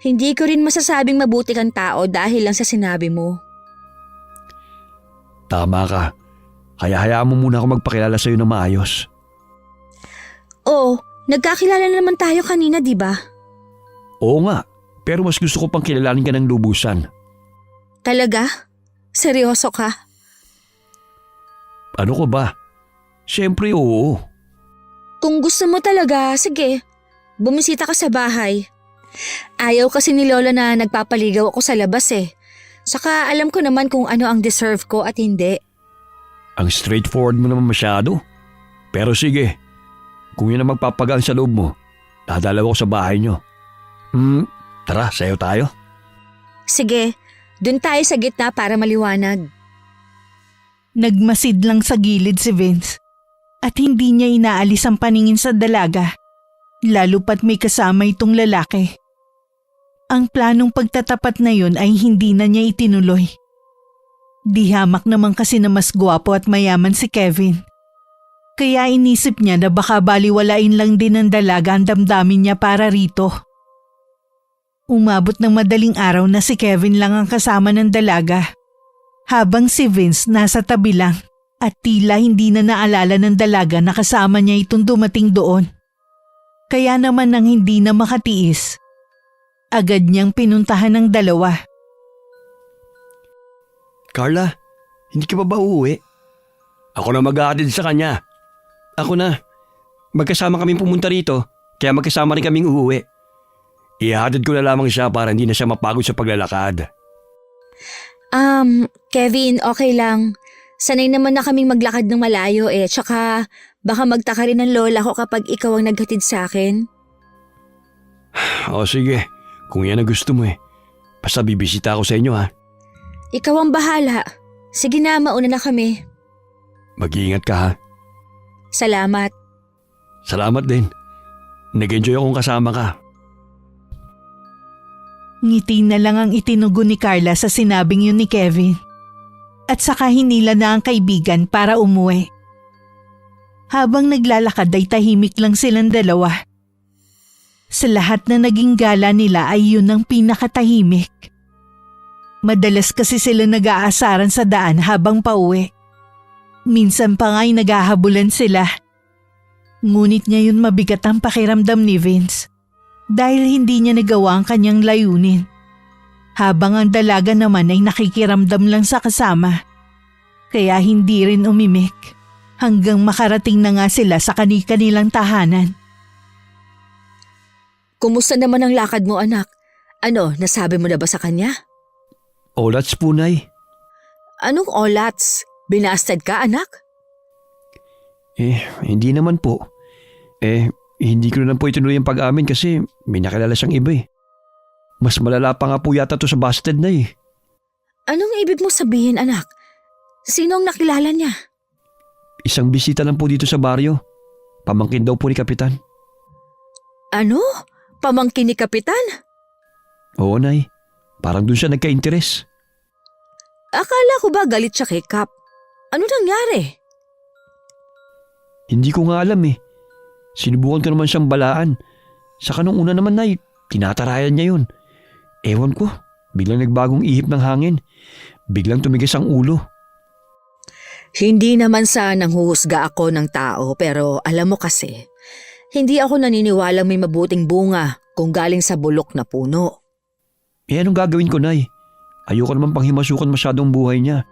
Hindi ko rin masasabing mabuti kang tao dahil lang sa sinabi mo. Tama ka. Kaya hayaan mo muna ako magpakilala sa'yo ng maayos. Oo, nagkakilala na naman tayo kanina, di ba? Oo nga, pero mas gusto ko pang kilalanin ka ng lubusan. Talaga? Seryoso ka? Ano ko ba? Siyempre oo. Kung gusto mo talaga, sige. Bumisita ka sa bahay. Ayaw kasi ni Lola na nagpapaligaw ako sa labas eh. Saka alam ko naman kung ano ang deserve ko at hindi. Ang straightforward mo naman masyado. Pero sige, kung yun ang magpapagaan sa loob mo, dadalaw ako sa bahay nyo. Tara, sayo tayo. Sige, dun tayo sa gitna para maliwanag. Nagmasid lang sa gilid si Vince at hindi niya inaalis ang paningin sa dalaga, lalo pat may kasama itong lalaki. Ang planong pagtatapat na yun ay hindi na niya itinuloy. Di hamak naman kasi na mas gwapo at mayaman si Kevin. Kaya inisip niya na baka baliwalain lang din ng dalaga ang damdamin niya para rito. Umabot ng madaling araw na si Kevin lang ang kasama ng dalaga, habang si Vince nasa tabi lang at tila hindi na naalala ng dalaga na kasama niya itong dumating doon. Kaya naman nang hindi na makatiis, agad niyang pinuntahan ng dalawa. Carla, hindi ka ba uuwi? Ako na mag-aatid sa kanya. Ako na. Magkasama kaming pumunta rito, kaya magkasama rin kaming uuwi. Ihahatid ko na lamang siya para hindi na siya mapagod sa paglalakad. Kevin, okay lang. Sanay naman na kaming maglakad ng malayo eh. Tsaka baka magtaka rin ng lola ko kapag ikaw ang naghatid sa akin. O sige, kung yan ang gusto mo eh. Basta bibisita ako sa inyo ha. Ikaw ang bahala. Sige na, mauna na kami. Mag-iingat ka ha. Salamat. Salamat din. Nag-enjoy akong kasama ka. Ngiti na lang ang itinugo ni Carla sa sinabing yun ni Kevin. At saka hinila na ang kaibigan para umuwi. Habang naglalakad ay tahimik lang silang dalawa. Sa lahat na naging gala nila ay yun ang pinakatahimik. Madalas kasi sila nag-aasaran sa daan habang pauwi. Minsan pa nga'y naghahabulan sila. Ngunit ngayon mabigat ang pakiramdam ni Vince dahil hindi niya nagawa ang kanyang layunin. Habang ang dalaga naman ay nakikiramdam lang sa kasama. Kaya hindi rin umimik hanggang makarating na nga sila sa kani-kanilang tahanan. Kumusta naman ang lakad mo, anak? Ano, nasabi mo na ba sa kanya? Olats po, Nay. Anong olats? Binasted ka, anak? Hindi naman po. Hindi ko na po itinuloy ang pag-amin kasi may nakilala siyang iba eh. Mas malala pa nga po yata to sa busted na eh. Anong ibig mo sabihin, anak? Sino ang nakilala niya? Isang bisita lang po dito sa baryo. Pamangkin daw po ni Kapitan. Ano? Pamangkin ni Kapitan? Oo, Nay. Parang dun siya nagka-interes. Akala ko ba galit siya kay Kap? Ano nangyari? Hindi ko nga alam eh. Sinubukan ko naman siyang balaan. Saka nung una naman, Nay, tinatarayan niya yun. Ewan ko, biglang nagbagong ihip ng hangin. Biglang tumigas ang ulo. Hindi naman sa nanghuhusga ako ng tao pero alam mo kasi, hindi ako naniniwalang may mabuting bunga kung galing sa bulok na puno. Anong gagawin ko, Nay? Ayoko naman panghimasukan masyadong buhay niya.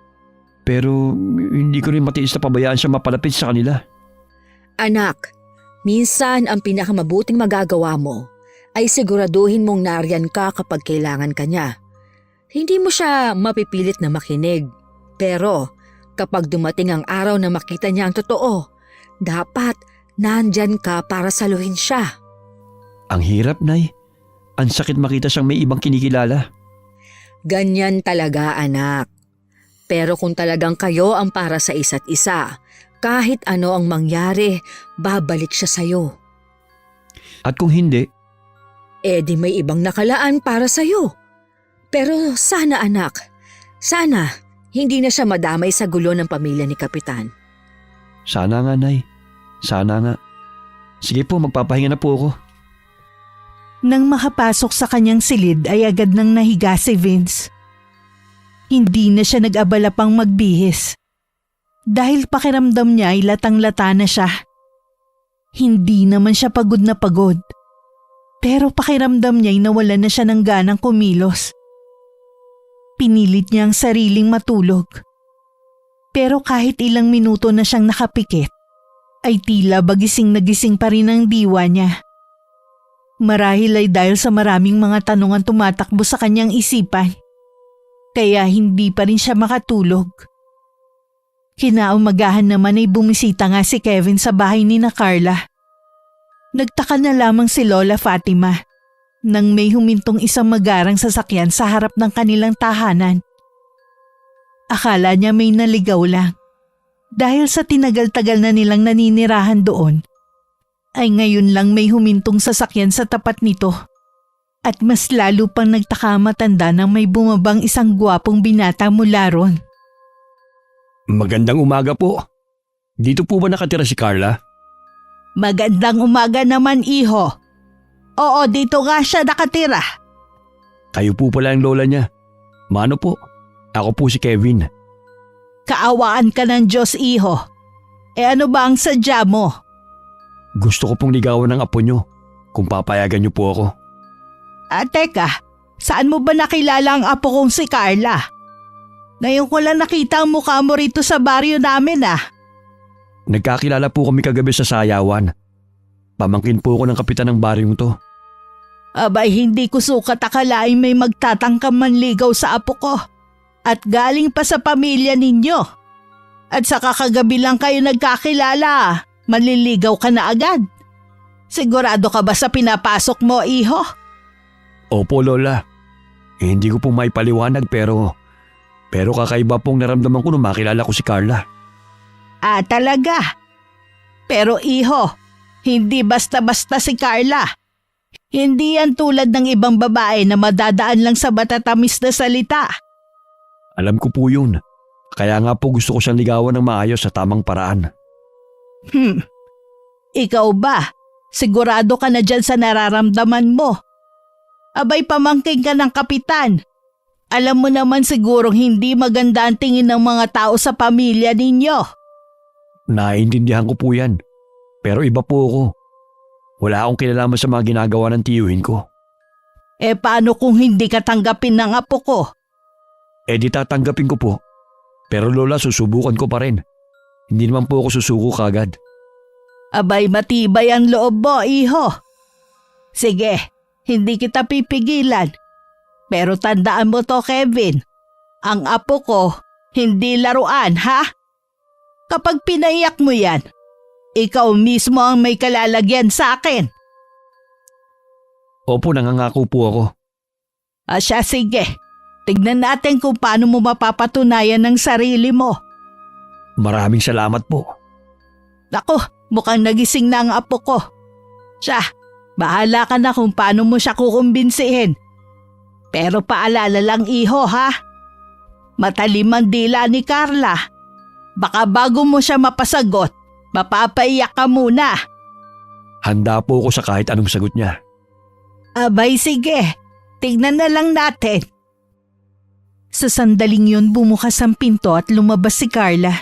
Pero hindi ko rin matiis na pabayaan siya mapalapit sa kanila. Anak, minsan ang pinakamabuting magagawa mo ay siguraduhin mong nariyan ka kapag kailangan ka niya. Hindi mo siya mapipilit na makinig. Pero kapag dumating ang araw na makita niya ang totoo, dapat nandyan ka para saluhin siya. Ang hirap, Nay. Ang sakit makita siyang may ibang kinikilala. Ganyan talaga, anak. Pero kung talagang kayo ang para sa isa't isa, kahit ano ang mangyari, babalik siya sa'yo. At kung hindi, Di may ibang nakalaan para sa'yo. Pero sana anak, sana hindi na siya madamay sa gulo ng pamilya ni Kapitan. sana nga, Nay. Sana nga. Sige po, magpapahinga na po ako. Nang makapasok sa kanyang silid ay agad nang nahiga si Vince. Hindi na siya nag-abala pang magbihis. Dahil pakiramdam niya ay latang-lata na siya. Hindi naman siya pagod na pagod. Pero pakiramdam niya ay nawalan na siya ng ganang kumilos. Pinilit niya ang sariling matulog. Pero kahit ilang minuto na siyang nakapikit, ay tila bagising na gising pa rin ang diwa niya. Marahil ay dahil sa maraming mga tanong ang tumatakbo sa kanyang isipan. Kaya hindi pa rin siya makatulog. Kinaumagahan naman ay bumisita nga si Kevin sa bahay ni na Carla. Nagtaka na lamang si Lola Fatima nang may humintong isang magarang sasakyan sa harap ng kanilang tahanan. Akala niya may naligaw lang. Dahil sa tinagal-tagal na nilang naninirahan doon, ay ngayon lang may humintong sasakyan sa tapat nito. At mas lalo pang nagtaka matanda nang may bumabang isang gwapong binata mula ron. Magandang umaga po. Dito po ba nakatira si Carla? Magandang umaga naman, iho. Oo, dito nga siya nakatira. Kayo po pala ang lola niya. Mano po? Ako po si Kevin. Kaawaan ka ng Diyos, iho. Ano ba ang sadya mo? Gusto ko pong ligawan ng apo niyo kung papayagan niyo po ako. Teka, saan mo ba nakilala ang apo kong si Carla? Ngayon ko lang nakita ang mukha mo rito sa baryo namin Nagkakilala po kami kagabi sa sayawan. Pamangkin po ako ng kapitan ng baryong to. Abay, hindi ko sukat akalain may magtatangkang manligaw sa apo ko. At galing pa sa pamilya ninyo. At sa kakagabi lang kayo nagkakilala, manliligaw ka na agad. Sigurado ka ba sa pinapasok mo, iho? Opo, lola. Hindi ko po maipaliwanag pero kakaiba pong naramdaman ko nung makilala ko si Carla. Talaga? Pero iho, hindi basta-basta si Carla. Hindi yan tulad ng ibang babae na madadaan lang sa matatamis na salita. Alam ko po yun. Kaya nga po gusto ko siyang ligawan ng maayos sa tamang paraan. Ikaw ba? Sigurado ka na dyan sa nararamdaman mo. Abay, pamangkin ka ng kapitan. Alam mo naman sigurong hindi maganda ang tingin ng mga tao sa pamilya ninyo. Naiintindihan ko po yan. Pero iba po ako. Wala akong kinalaman sa mga ginagawa ng tiyuhin ko. Paano kung hindi ka tanggapin ng apo ko? Di tatanggapin ko po. Pero lola, susubukan ko pa rin. Hindi naman po ako susuko kagad. Abay, matibay ang loob mo, iho. Sige, hindi kita pipigilan. Pero tandaan mo to, Kevin. Ang apo ko, hindi laruan, ha? Kapag pinaiyak mo yan, ikaw mismo ang may kalalagyan sa akin. Opo, nangangako po ako. Siya, sige. Tignan natin kung paano mo mapapatunayan ng sarili mo. Maraming salamat po. Naku, mukhang nagising na ang apo ko. Siya, bahala ka na kung paano mo siya kukumbinsihin. Pero paalala lang, iho, ha? Matalim ang dila ni Carla. Baka bago mo siya mapasagot, mapapaiyak ka muna. Handa po ako sa kahit anong sagot niya. Abay, sige. Tignan na lang natin. Sa sandaling yun, bumukas ang pinto at lumabas si Carla.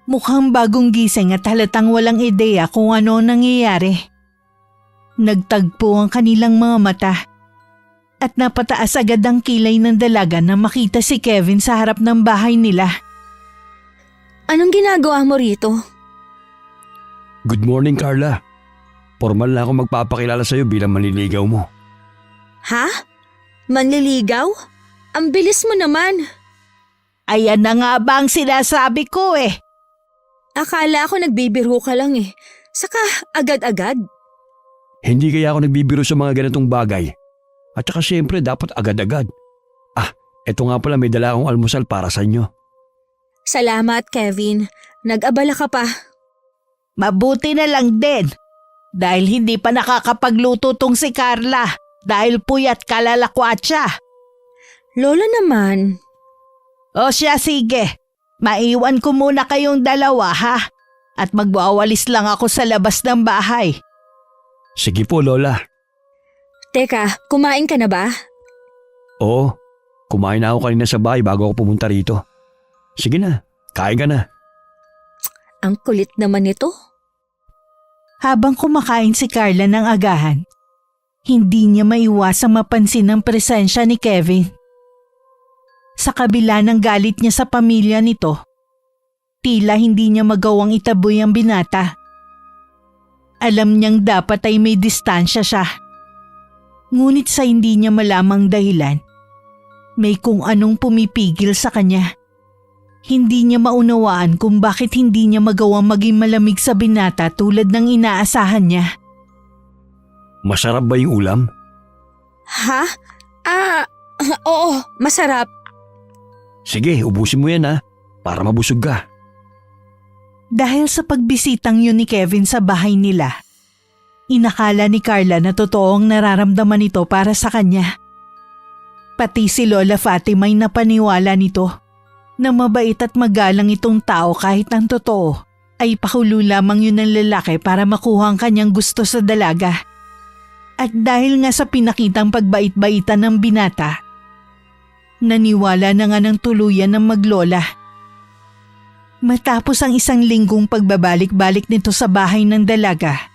Mukhang bagong gising at halatang walang ideya kung ano nangyayari. Nagtagpo ang kanilang mga mata. At napataas agad ang kilay ng dalaga na makita si Kevin sa harap ng bahay nila. Anong ginagawa mo rito? Good morning, Carla. Formal na ako magpapakilala sa'yo bilang manliligaw mo. Ha? Manliligaw? Ang bilis mo naman. Ayan na nga ba ang sinasabi ko Akala ko nagbibiro ka lang Saka agad-agad. Hindi kaya ako nagbibiro sa mga ganitong bagay. At saka siyempre dapat agad-agad. Eto nga pala may dala akong almusal para sa inyo. Salamat, Kevin. Nag-abala ka pa. Mabuti na lang din. Dahil hindi pa nakakapagluto tong si Carla. Dahil puyat kalalakwat siya. Lola naman. O siya, sige. Maiwan ko muna kayong dalawa, ha? At magwawalis lang ako sa labas ng bahay. Sige po, Lola. Teka, kumain ka na ba? Oo, kumain na ako kanina sa bahay bago ako pumunta rito. Sige na, kain ka na. Ang kulit naman nito. Habang kumakain si Carla ng agahan, hindi niya maiwasang mapansin ang presensya ni Kevin. Sa kabila ng galit niya sa pamilya nito, tila hindi niya magawang itaboy ang binata. Alam niyang dapat ay may distansya siya. Ngunit sa hindi niya malamang dahilan, may kung anong pumipigil sa kanya. Hindi niya maunawaan kung bakit hindi niya magawang maging malamig sa binata tulad ng inaasahan niya. Masarap ba yung ulam? Ha? Oo, masarap. Sige, ubusin mo yan ha, para mabusog ka. Dahil sa pagbisitang yun ni Kevin sa bahay nila, inakala ni Carla na totoong nararamdaman ito para sa kanya. Pati si Lola Fatima ay napaniwala nito na mabait at magalang itong tao kahit ang totoo ay pakulo lamang yun ng lalaki para makuha ang kanyang gusto sa dalaga. At dahil nga sa pinakitang pagbait-baitan ng binata, naniwala na nga ng tuluyan ng maglola. Matapos ang isang linggong pagbabalik-balik nito sa bahay ng dalaga,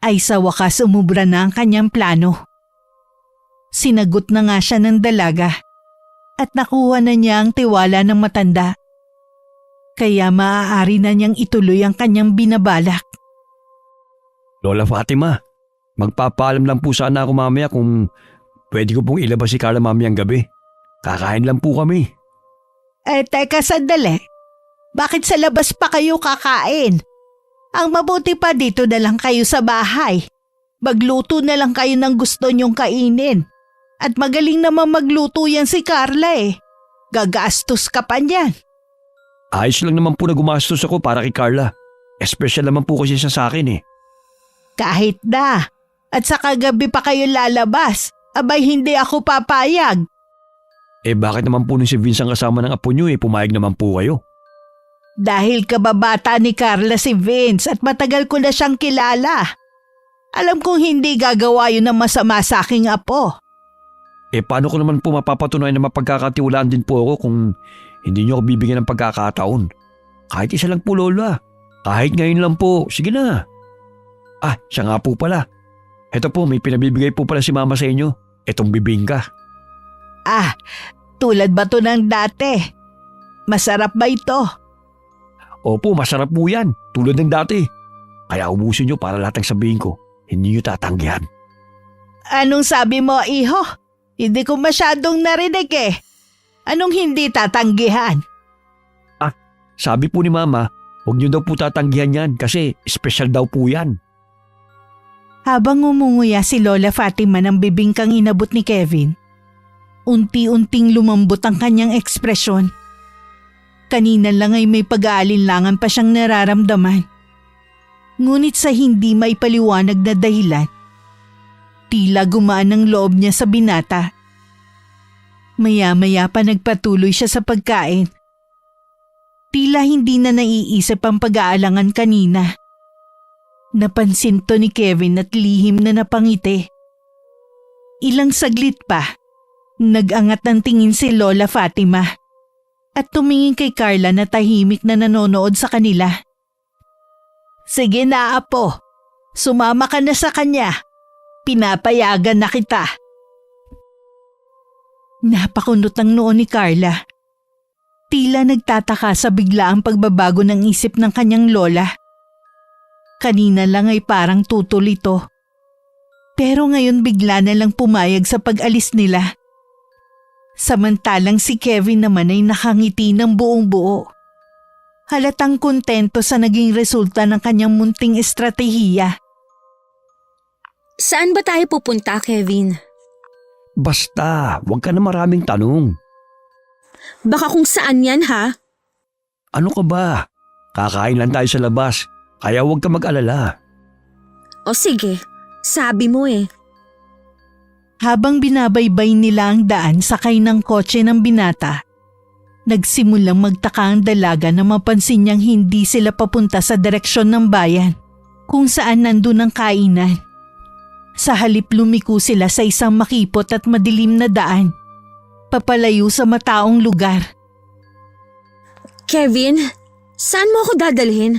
ay sa wakas umubra na ang kanyang plano. Sinagot na nga siya ng dalaga at nakuha na niya ang tiwala ng matanda. Kaya maaari na niyang ituloy ang kanyang binabalak. Lola Fatima, magpapaalam lang po sana ako mamaya kung pwede ko pong ilabas si Carla mamayang gabi. Kakain lang po kami. Teka sandali. Bakit sa labas pa kayo kakain? Ang mabuti pa dito na lang kayo sa bahay. Magluto na lang kayo ng gusto niyong kainin. At magaling naman magluto yan si Carla eh. Gagastos ka pa niyan. Ayos lang naman po na gumastos ako para kay Carla. Espesyal naman po kasi siya sa akin eh. Kahit na. At sa kagabi pa kayo lalabas. Abay hindi ako papayag. Bakit naman po nung si Vince ang kasama ng apo niyo pumayag naman po kayo? Dahil kababata ni Carla si Vince at matagal ko na siyang kilala. Alam kong hindi gagawa yun ng masama sa aking apo. Paano ko naman po mapapatunayan na mapagkakatiwalaan din po ako kung hindi niyo ako bibigyan ng pagkakataon? Kahit isa lang po, Lola. Kahit ngayon lang po. Sige na. Siya nga po pala. Ito po, may pinabibigay po pala si Mama sa inyo. Itong bibingka. Tulad ba to ng dati? Masarap ba ito? Opo, masarap po yan. Tulad ng dati. Kaya ubusin niyo para lahat ng sabihin ko, hindi niyo tatanggihan. Anong sabi mo, iho? Hindi ko masyadong narinig eh. Anong hindi tatanggihan? Sabi po ni Mama, huwag niyo daw po tatanggihan yan kasi special daw po yan. Habang umunguya si Lola Fatima ng bibingkang inabot ni Kevin, unti-unting lumambot ang kanyang ekspresyon. Kanina lang ay may pag-aalinlangan pa siyang nararamdaman. Ngunit sa hindi may paliwanag na dahilan, tila gumaan ang loob niya sa binata. Maya-maya pa nagpatuloy siya sa pagkain. Tila hindi na naiisip ang pag-aalangan kanina. Napansin to ni Kevin at lihim na napangiti. Ilang saglit pa, nag-angat ng tingin si Lola Fatima at tumingin kay Carla na tahimik na nanonood sa kanila. Sige na apo, sumama ka na sa kanya. Pinapayagan na kita. Napakunot ang noo ni Carla. Tila nagtataka sa biglaang pagbabago ng isip ng kanyang lola. Kanina lang ay parang tutol ito. Pero ngayon bigla na lang pumayag sa pag-alis nila. Samantalang si Kevin naman ay nakangiti ng buong buo. Halatang kontento sa naging resulta ng kanyang munting estratehiya. Saan ba tayo pupunta, Kevin? Basta, huwag ka na maraming tanong. Baka kung saan yan ha? Ano ka ba? Kakain lang tayo sa labas, kaya huwag ka mag-alala. O sige, sabi mo eh. Habang binabaybay nila ang daan sakay ng kotse ng binata, nagsimulang magtaka ang dalaga na mapansin niyang hindi sila papunta sa direksyon ng bayan kung saan nandun ang kainan. Sa halip lumiko sila sa isang makipot at madilim na daan, papalayo sa mataong lugar. Kevin, saan mo ako dadalhin?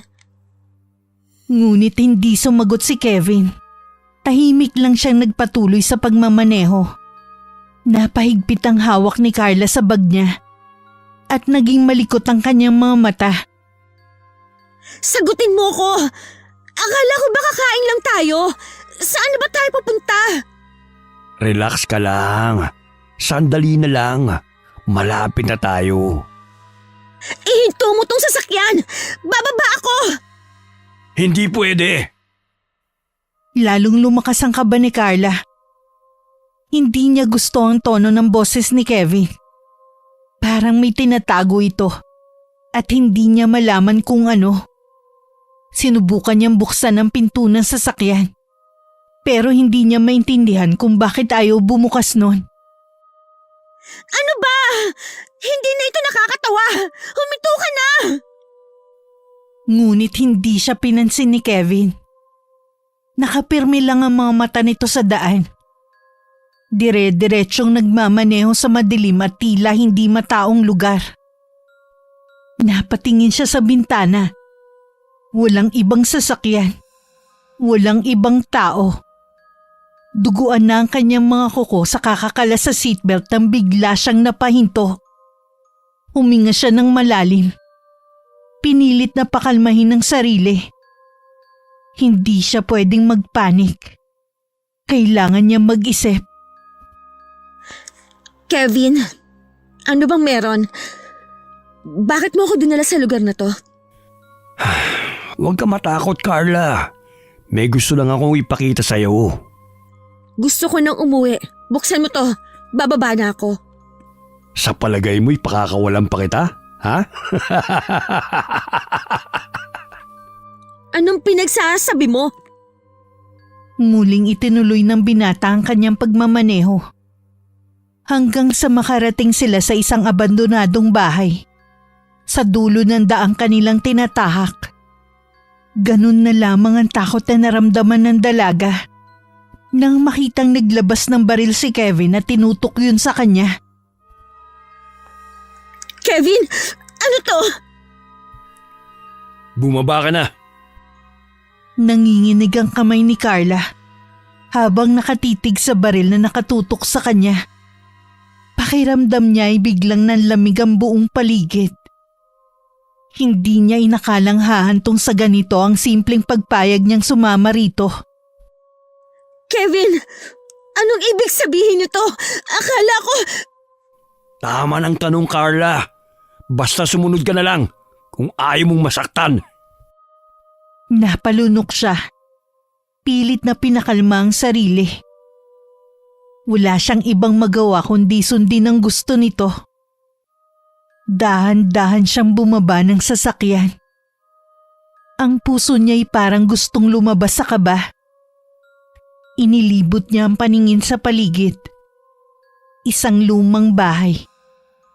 Ngunit hindi sumagot si Kevin. Tahimik lang siyang nagpatuloy sa pagmamaneho. Napahigpit ang hawak ni Carla sa bag niya at naging malikot ang kanyang mga mata. Sagutin mo ko! Akala ko ba kakain lang tayo? Saan na ba tayo papunta? Relax ka lang. Sandali na lang. Malapit na tayo. Ihinto mo tong sasakyan! Bababa ako! Hindi pwede. Lalong lumakas ang kaba ni Carla. Hindi niya gusto ang tono ng boses ni Kevin. Parang may tinatago ito at hindi niya malaman kung ano. Sinubukan niyang buksan ang pinto ng sasakyan pero hindi niya maintindihan kung bakit ayaw bumukas nun. Ano ba? Hindi na ito nakakatawa! Huminto ka na! Ngunit hindi siya pinansin ni Kevin. Nakapirmi lang ang mga mata nito sa daan. Dire-diretsyong nagmamaneho sa madilim at tila hindi mataong lugar. Napatingin siya sa bintana. Walang ibang sasakyan. Walang ibang tao. Duguan na ang kanyang mga kuko sa kakakalas sa seatbelt nang bigla siyang napahinto. Huminga siya ng malalim. Pinilit na pakalmahin ang sarili. Hindi siya pwedeng magpanik. Kailangan niya mag-isip. Kevin, ano bang meron? Bakit mo ako dinala sa lugar na to? Huwag ka matakot, Carla. May gusto lang akong ipakita sa'yo. Gusto ko nang umuwi. Buksan mo to. Bababa na ako. Sa palagay mo'y pakakawalan pa kita? Ha? Anong pinagsasabi mo? Muling itinuloy ng binata ang kanyang pagmamaneho. Hanggang sa makarating sila sa isang abandonadong bahay. Sa dulo ng daang kanilang tinatahak. Ganun na lamang ang takot na naramdaman ng dalaga. Nang makitang naglabas ng baril si Kevin at tinutok yun sa kanya. Kevin, ano to? Bumaba ka na. Nanginginig ang kamay ni Carla habang nakatitig sa baril na nakatutok sa kanya. Pakiramdam niya ay biglang nanlamig ang buong paligid. Hindi niya inakalang hahantong sa ganito ang simpleng pagpayag niyang sumama rito. Kevin, anong ibig sabihin nito? Akala ko… Tama ng tanong, Carla. Basta sumunod ka na lang kung ayaw mong masaktan. Napalunok siya. Pilit na pinakalma ang sarili. Wala siyang ibang magawa kundi sundin ang gusto nito. Dahan-dahan siyang bumaba ng sasakyan. Ang puso niya'y parang gustong lumabas sa kaba. Inilibot niya ang paningin sa paligid. Isang lumang bahay.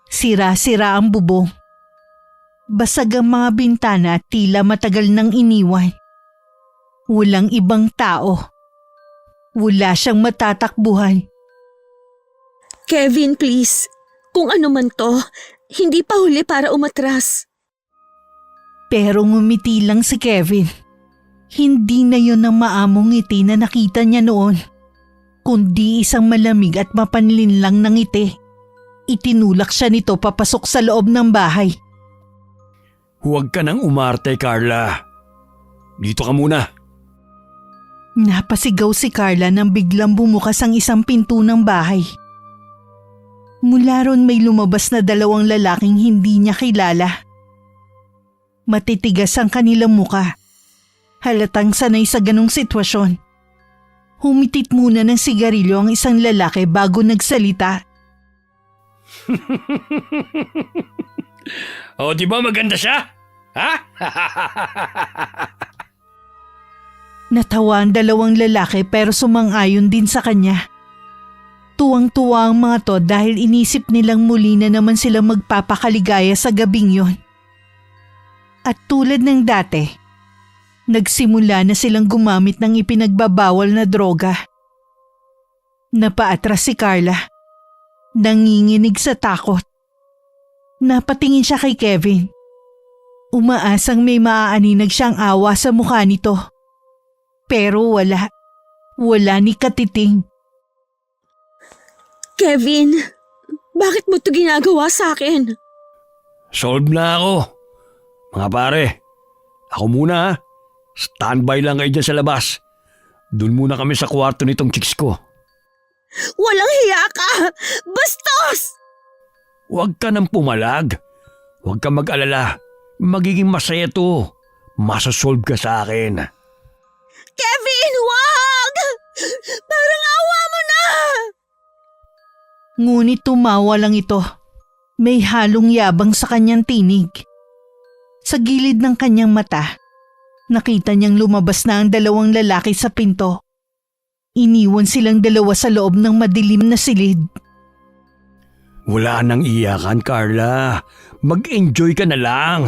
Sira-sira ang bubong. Basag ang mga bintana at tila matagal nang iniwan. Walang ibang tao. Wala siyang matatakbuhan. Kevin, please. Kung ano man to, hindi pa huli para umatras. Pero ngumiti lang si Kevin. Hindi na yun ang maamong ngiti na nakita niya noon, kundi isang malamig at mapanlinlang na ngiti. Itinulak siya nito papasok sa loob ng bahay. Huwag ka nang umarte, Carla. Dito ka muna. Napasigaw si Carla nang biglang bumukas ang isang pinto ng bahay. Mula ron may lumabas na dalawang lalaking hindi niya kilala. Matitigas ang kanilang muka. Halatang sanay sa ganong sitwasyon. Humitit muna ng sigarilyo ang isang lalaki bago nagsalita. O, di ba maganda siya? Ha? Natawa ang dalawang lalaki pero sumang-ayon din sa kanya. Tuwang-tuwa ang mga to dahil inisip nilang muli na naman silang magpapakaligaya sa gabing yon. At tulad ng dati, nagsimula na silang gumamit ng ipinagbabawal na droga. Napaatras si Carla. Nanginginig sa takot. Napatingin siya kay Kevin. Umaasang may maaaninag siyang awa sa mukha nito. Pero wala. Wala ni katiting. Kevin, bakit mo ito ginagawa sa akin? Solve na ako. Mga pare, ako muna ha. Standby lang kayo dyan sa labas. Doon muna kami sa kwarto nitong chicks ko. Walang hiya ka! Bastos! Huwag ka nang pumalag. Huwag ka mag-alala. Magiging masaya to. Masasolve ka sa akin. Kevin, wag! Parang awa mo na! Ngunit tumawa lang ito. May halong yabang sa kanyang tinig. Sa gilid ng kanyang mata, nakita niyang lumabas na ang dalawang lalaki sa pinto. Iniwan silang dalawa sa loob ng madilim na silid. Wala nang iyakan, Carla. Mag-enjoy ka na lang.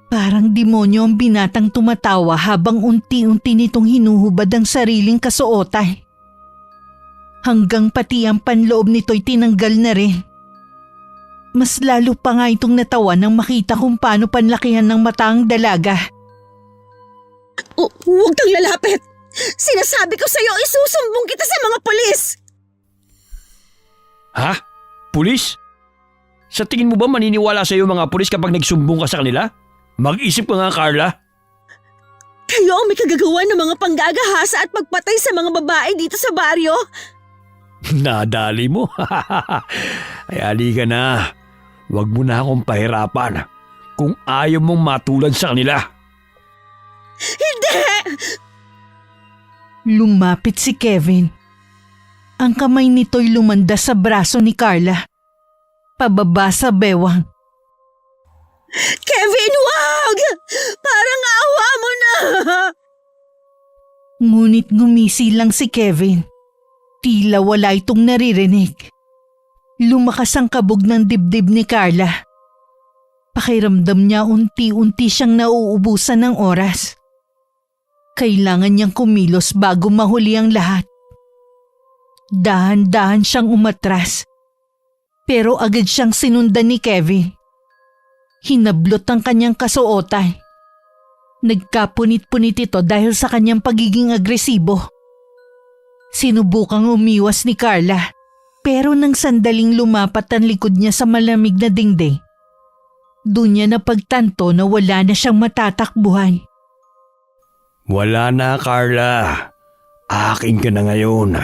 Parang demonyo ang binatang tumatawa habang unti-unti nitong hinuhubad ang sariling kasuotan. Hanggang pati ang panloob nito'y tinanggal na rin. Mas lalo pa nga itong natawa nang makita kung paano panlakihan ng mata ang dalaga. Huwag kang lalapit! Sinasabi ko sa'yo, isusumbong kita sa mga polis! Ha? Pulis? Sa tingin mo ba maniniwala sa'yo mga pulis kapag nagsumbong ka sa kanila? Mag-isip ka nga, Carla. Kayo ang may kagagawa ng mga panggagahasa at pagpatay sa mga babae dito sa baryo? Nadali mo. Ay, halika na. Huwag mo na akong pahirapan kung ayaw mong matulad sa kanila. Hindi! Lumapit si Kevin. Ang kamay nito'y lumanda sa braso ni Carla. Pababa sa bewang. Kevin, wag! Parang awa mo na! Ngunit ngumisi lang si Kevin. Tila wala itong naririnig. Lumakas ang kabog ng dibdib ni Carla. Pakiramdam niya unti-unti siyang nauubusan ng oras. Kailangan niyang kumilos bago mahuli ang lahat. Dahan-dahan siyang umatras. Pero agad siyang sinundan ni Kevin. Hinablot ang kanyang kasuotan. Nagkapunit-punit ito dahil sa kanyang pagiging agresibo. Sinubukang umiwas ni Carla, pero nang sandaling lumapat ang likod niya sa malamig na dingding, doon niya napagtanto na wala na siyang matatakbuhan. Wala na, Carla. Akin ka na ngayon.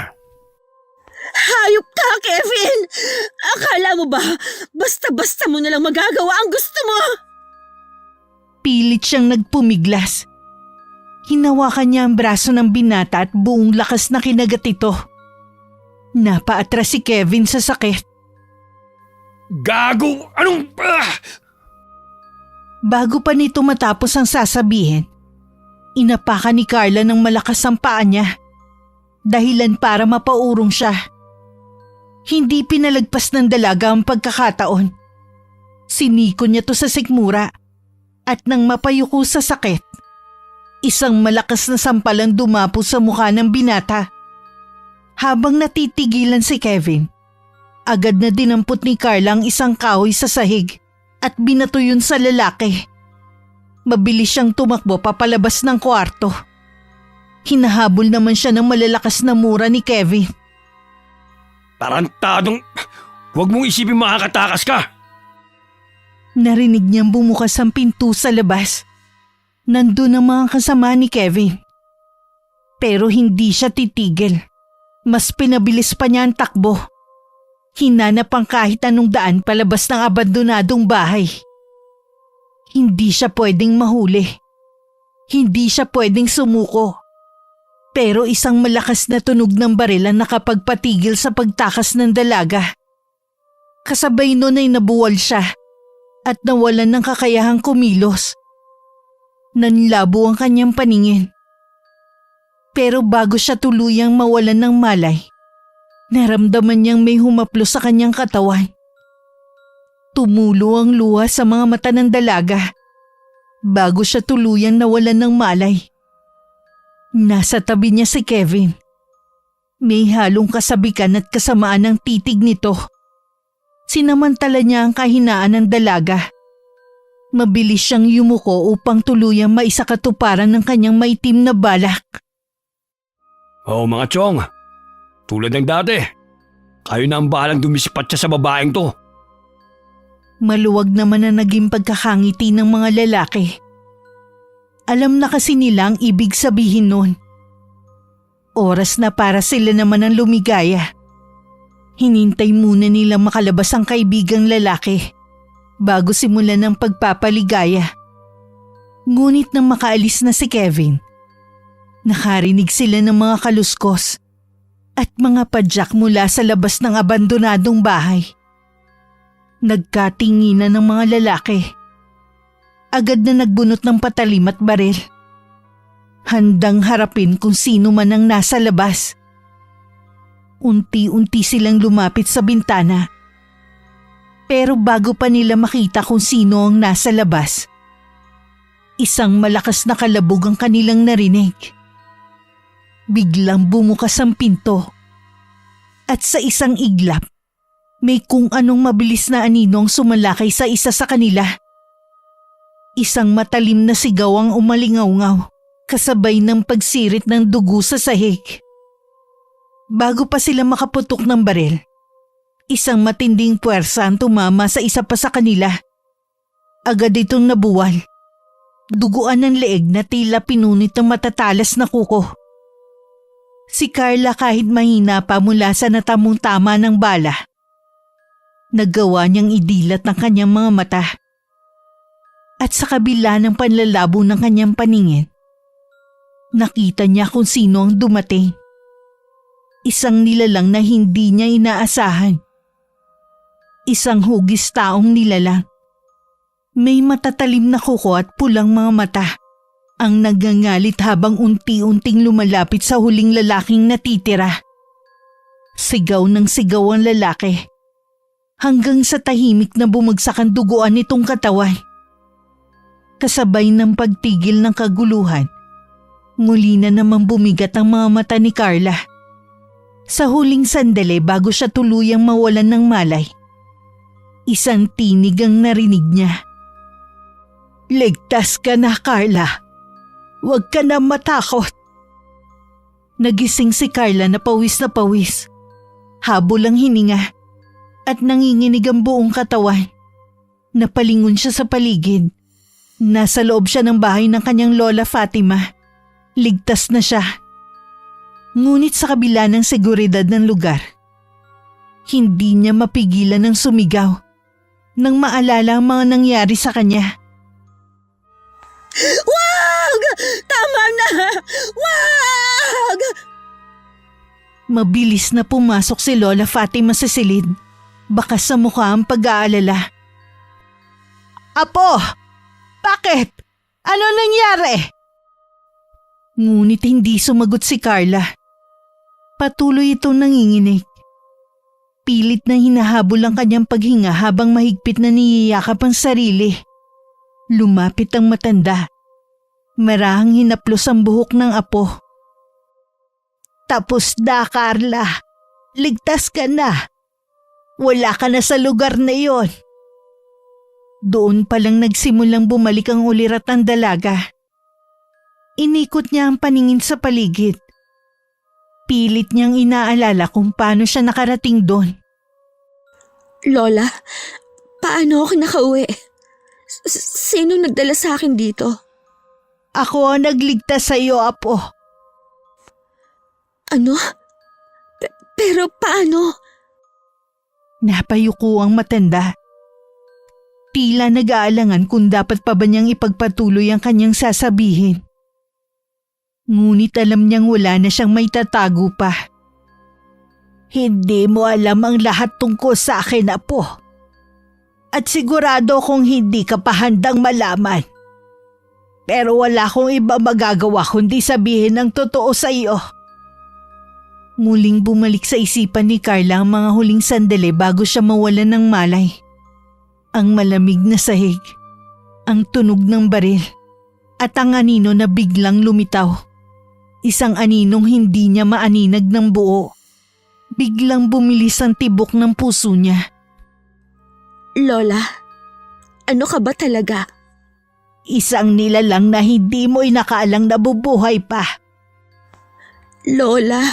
Hayop ka, Kevin! Akala mo ba, basta-basta mo nalang magagawa ang gusto mo? Pilit siyang nagpumiglas. Hinawakan niya ang braso ng binata at buong lakas na kinagat ito. Napaatras si Kevin sa sakit. Gago! Anong... Bago pa nito matapos ang sasabihin, inapakan ni Carla ng malakas ang paa niya. Dahilan para mapaurong siya. Hindi pinalagpas ng dalaga ang pagkakataon. Siniko niya to sa sikmura at nang mapayuko sa sakit, isang malakas na sampalan dumapo sa mukha ng binata. Habang natitigilan si Kevin, agad na dinampot ni Carla ang isang kahoy sa sahig at binato yun sa lalaki. Mabilis siyang tumakbo papalabas ng kwarto. Hinahabol naman siya ng malalakas na mura ni Kevin. Tarantadong... Huwag mong isipin makakatakas ka! Narinig niyang bumukas ang pinto sa labas. Nandun ang mga kasama ni Kevin. Pero hindi siya titigil. Mas pinabilis pa niya ang takbo. Hinanap ang kahit anong daan palabas ng abandonadong bahay. Hindi siya pwedeng mahuli. Hindi siya pwedeng sumuko. Pero isang malakas na tunog ng baril ang nakapagpatigil sa pagtakas ng dalaga. Kasabay nun ay nabuwal siya at nawalan ng kakayahang kumilos. Nanlabo ang kanyang paningin. Pero bago siya tuluyang mawalan ng malay, naramdaman niyang may humaplo sa kanyang katawan. Tumulo ang luha sa mga mata ng dalaga bago siya tuluyang nawalan ng malay. Nasa tabi niya si Kevin. May halong kasabikan at kasamaan ng titig nito. Sinamantala niya ang kahinaan ng dalaga. Mabilis siyang yumuko upang tuluyang maisakatuparan ng kanyang maitim na balak. Oh mga chong, tulad ng dati, kayo na ang bahalang dumisipat siya sa babaeng to. Maluwag naman na naging pagkakangiti ng mga lalaki. Alam na kasi nila ang ibig sabihin nun. Oras na para sila naman ang lumigaya. Hinintay muna nilang makalabas ang kaibigang lalaki bago simulan ng pagpapaligaya. Ngunit nang makaalis na si Kevin, nakarinig sila ng mga kaluskos at mga padyak mula sa labas ng abandonadong bahay. Nagkatinginan ng mga lalaki. Agad na nagbunot ng patalim at baril. Handang harapin kung sino man ang nasa labas. Unti-unti silang lumapit sa bintana. Pero bago pa nila makita kung sino ang nasa labas, isang malakas na kalabog ang kanilang narinig. Biglang bumukas ang pinto. At sa isang iglap, may kung anong mabilis na anino ang sumalakay sa isa sa kanila. Isang matalim na sigaw ang umalingaw-ngaw, kasabay ng pagsirit ng dugo sa sahig. Bago pa sila makaputok ng baril, isang matinding puwersa ang tumama sa isa pa sa kanila. Agad itong nabuwal. Duguan ng leeg na tila pinunit ng matatalas na kuko. Si Carla kahit mahina pa mula sa natamong tama ng bala, nagawa niyang idilat ng kanyang mga mata. At sa kabila ng panlalabo ng kanyang paningin, nakita niya kung sino ang dumating. Isang nilalang na hindi niya inaasahan. Isang hugis taong nilalang. May matatalim na kuko at pulang mga mata ang nagangalit habang unti-unting lumalapit sa huling lalaking natitira. Sigaw ng sigaw ang lalaki hanggang sa tahimik na bumagsak ang duguan nitong katawan. Kasabay ng pagtigil ng kaguluhan, muli na namang bumigat ang mga mata ni Carla. Sa huling sandali bago siya tuluyang mawalan ng malay, isang tinig ang narinig niya. "Ligtas ka na, Carla. Huwag ka na matakot." Nagising si Carla na pawis, habol ang hininga at nanginginig ang buong katawan. Napalingon siya sa paligid. Nasa loob siya ng bahay ng kanyang lola Fatima. Ligtas na siya. Ngunit sa kabila ng seguridad ng lugar, hindi niya mapigilan ng sumigaw nang maalala ang mga nangyari sa kanya. Wag! Tama na! Wag! Mabilis na pumasok si Lola Fatima sa silid. Bakas sa mukha ang pag-aalala. "Apo! Bakit? Ano nangyari?" Ngunit hindi sumagot si Carla. Patuloy itong nanginginig. Pilit na hinahabol ang kanyang paghinga habang mahigpit na niyayakap ang sarili. Lumapit ang matanda. Marahang hinaplos ang buhok ng apo. "Tapos na, Carla. Ligtas ka na. Wala ka na sa lugar na iyon." Doon palang nagsimulang bumalik ang ulirat ng dalaga. Inikot niya ang paningin sa paligid. Pilit niyang inaalala kung paano siya nakarating doon. Lola, paano ako nakauwi? Sino nagdala sa akin dito? "Ako ang nagligtas sa iyo, Apo." Ano? Pero paano? Napayuko ang matanda. Tila nag-aalangan kung dapat pa ba niyang ipagpatuloy ang kanyang sasabihin. Ngunit alam niyang wala na siyang may tatago pa. Hindi mo alam ang lahat tungkol sa akin, Apo. At sigurado kung hindi ka pa handang malaman. Pero wala akong iba magagawa kundi sabihin ang totoo sa iyo. Muling bumalik sa isipan ni Carla ang mga huling sandali bago siya mawalan ng malay. Ang malamig na sahig, ang tunog ng baril, at ang anino na biglang lumitaw. Isang aninong hindi niya maaninag ng buo. Biglang bumilis ang tibok ng puso niya. Lola, ano ka ba talaga? Isang nilalang na hindi mo inakaalang nabubuhay pa. Lola.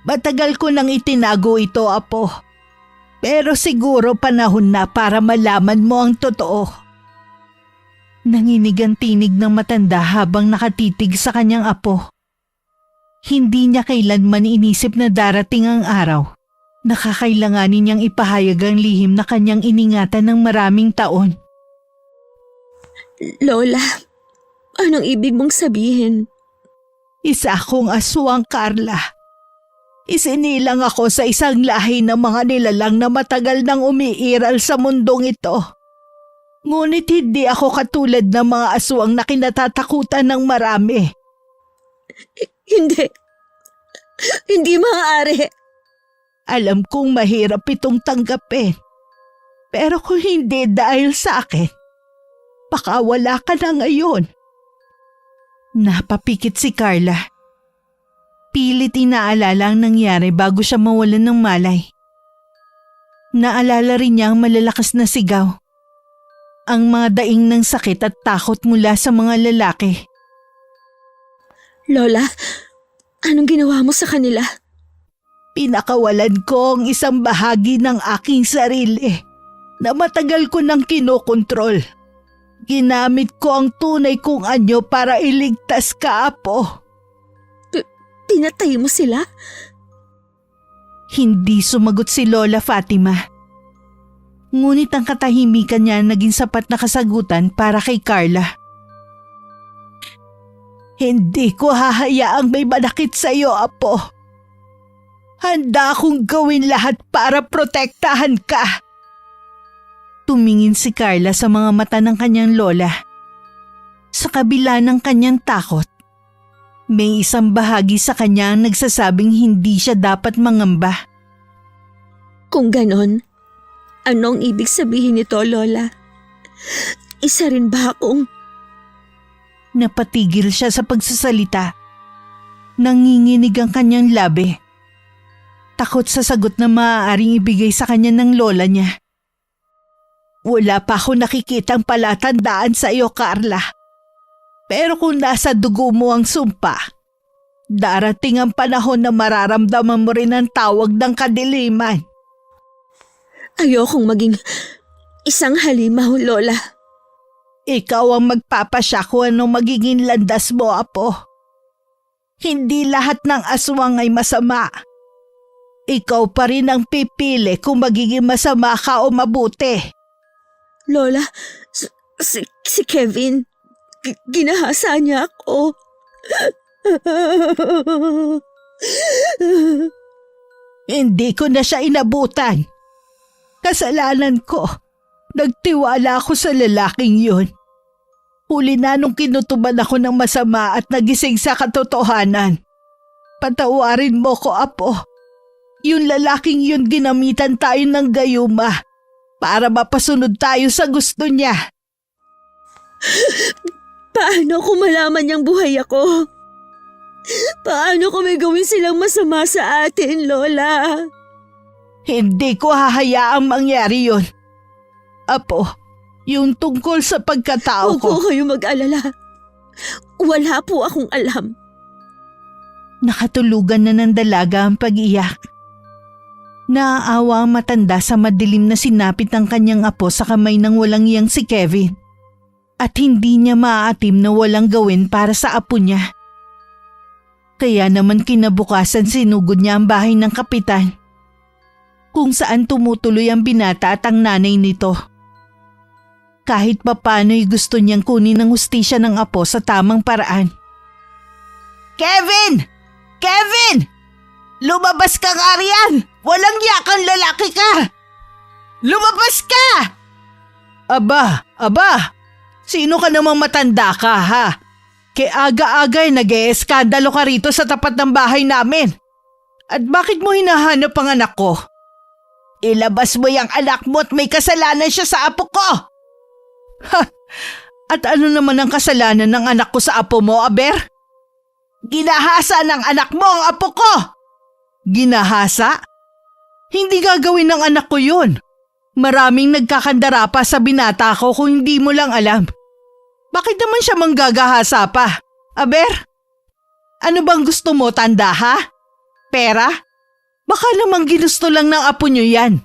Matagal ko nang itinago ito, Apo. Pero siguro panahon na para malaman mo ang totoo. Nanginig ang tinig ng matanda habang nakatitig sa kanyang apo. Hindi niya kailanman inisip na darating ang araw. Nakakailanganin niyang ipahayag ang lihim na kanyang iningatan ng maraming taon. Lola, anong ibig mong sabihin? Isa akong aswang, Carla. Isinilang ako sa isang lahi ng mga nilalang na matagal nang umiiral sa mundong ito. Ngunit hindi ako katulad ng mga aswang na kinatatakutan ng marami. Hindi. Hindi maaari. Alam kong mahirap itong tanggapin. Pero kung hindi dahil sa akin, baka wala ka na ngayon. Napapikit si Carla. Pilit inaalala ang nangyari bago siya mawalan ng malay. Naalala rin niya ang malalakas na sigaw. Ang mga daing ng sakit at takot mula sa mga lalaki. Lola, anong ginawa mo sa kanila? Pinakawalan ko ang isang bahagi ng aking sarili na matagal ko nang kinokontrol. Ginamit ko ang tunay kong anyo para iligtas ka, Apo. Pinatay mo sila? Hindi sumagot si Lola Fatima. Ngunit ang katahimikan niya naging sapat na kasagutan para kay Carla. Hindi ko hahayaang may manakit sa iyo, Apo. Handa akong gawin lahat para protektahan ka. Tumingin si Carla sa mga mata ng kanyang lola. Sa kabila ng kanyang takot, may isang bahagi sa kanya ang nagsasabing hindi siya dapat mangamba. Kung ganon, anong ibig sabihin nito, Lola? Isa rin ba akong... Napatigil siya sa pagsasalita. Nanginginig ang kanyang labi. Takot sa sagot na maaaring ibigay sa kanya ng lola niya. Wala pa ako nakikitang palatandaan sa iyo, Carla. Pero kung nasa dugo mo ang sumpa, darating ang panahon na mararamdaman mo rin ang tawag ng kadiliman. Ayokong maging isang halimaw, Lola. Ikaw ang magpapasya kung anong magiging landas mo, Apo. Hindi lahat ng aswang ay masama. Ikaw pa rin ang pipili kung magiging masama ka o mabuti. Lola, si Kevin, ginahasa niya ako. Hindi ko na siya inabutan. Kasalanan ko. Nagtiwala ako sa lalaking yun. Huli na nung kinutuban ako ng masama at nagising sa katotohanan. Patawarin mo ko, Apo. Yung lalaking yun ginamitan tayo ng gayuma para mapasunod tayo sa gusto niya. Paano kung malaman niyang buhay ako? Paano kung may gawin silang masama sa atin, Lola? Hindi ko hahayaang mangyari yun. Apo, yung tungkol sa pagkatao Huwag ko. po kayo mag-alala. Wala po akong alam. Nakatulugan na ng dalaga ang pag-iyak. Naaawa ang matanda sa madilim na sinapit ng kanyang apo sa kamay ng walang iyang si Kevin. At hindi niya maaatim na walang gawin para sa apo niya. Kaya naman kinabukasan sinugod niya ang bahay ng kapitan, kung saan tumutuloy ang binata at ang nanay nito. Kahit papano'y gusto niyang kunin ang hustisya ng apo sa tamang paraan. Kevin! Kevin! Lumabas ka nga riyan! Walang yakang lalaki ka! Lumabas ka! Aba, sino ka namang matanda ka ha? Kaya aga-agay nag-e-eskandalo ka rito sa tapat ng bahay namin. At bakit mo hinahanap ang anak ko? Ilabas mo yung anak mo at may kasalanan siya sa apo ko! Ha! At ano naman ang kasalanan ng anak ko sa apo mo, Aber? Ginahasa ng anak mo ang apo ko! Ginahasa? Hindi gagawin ng anak ko yun. Maraming nagkakandara pa sa binata ko kung hindi mo lang alam. Bakit naman siya manggagahasa pa? Aber? Ano bang gusto mo, tanda ha? Pera? Baka namang ginusto lang ng apo niyo yan.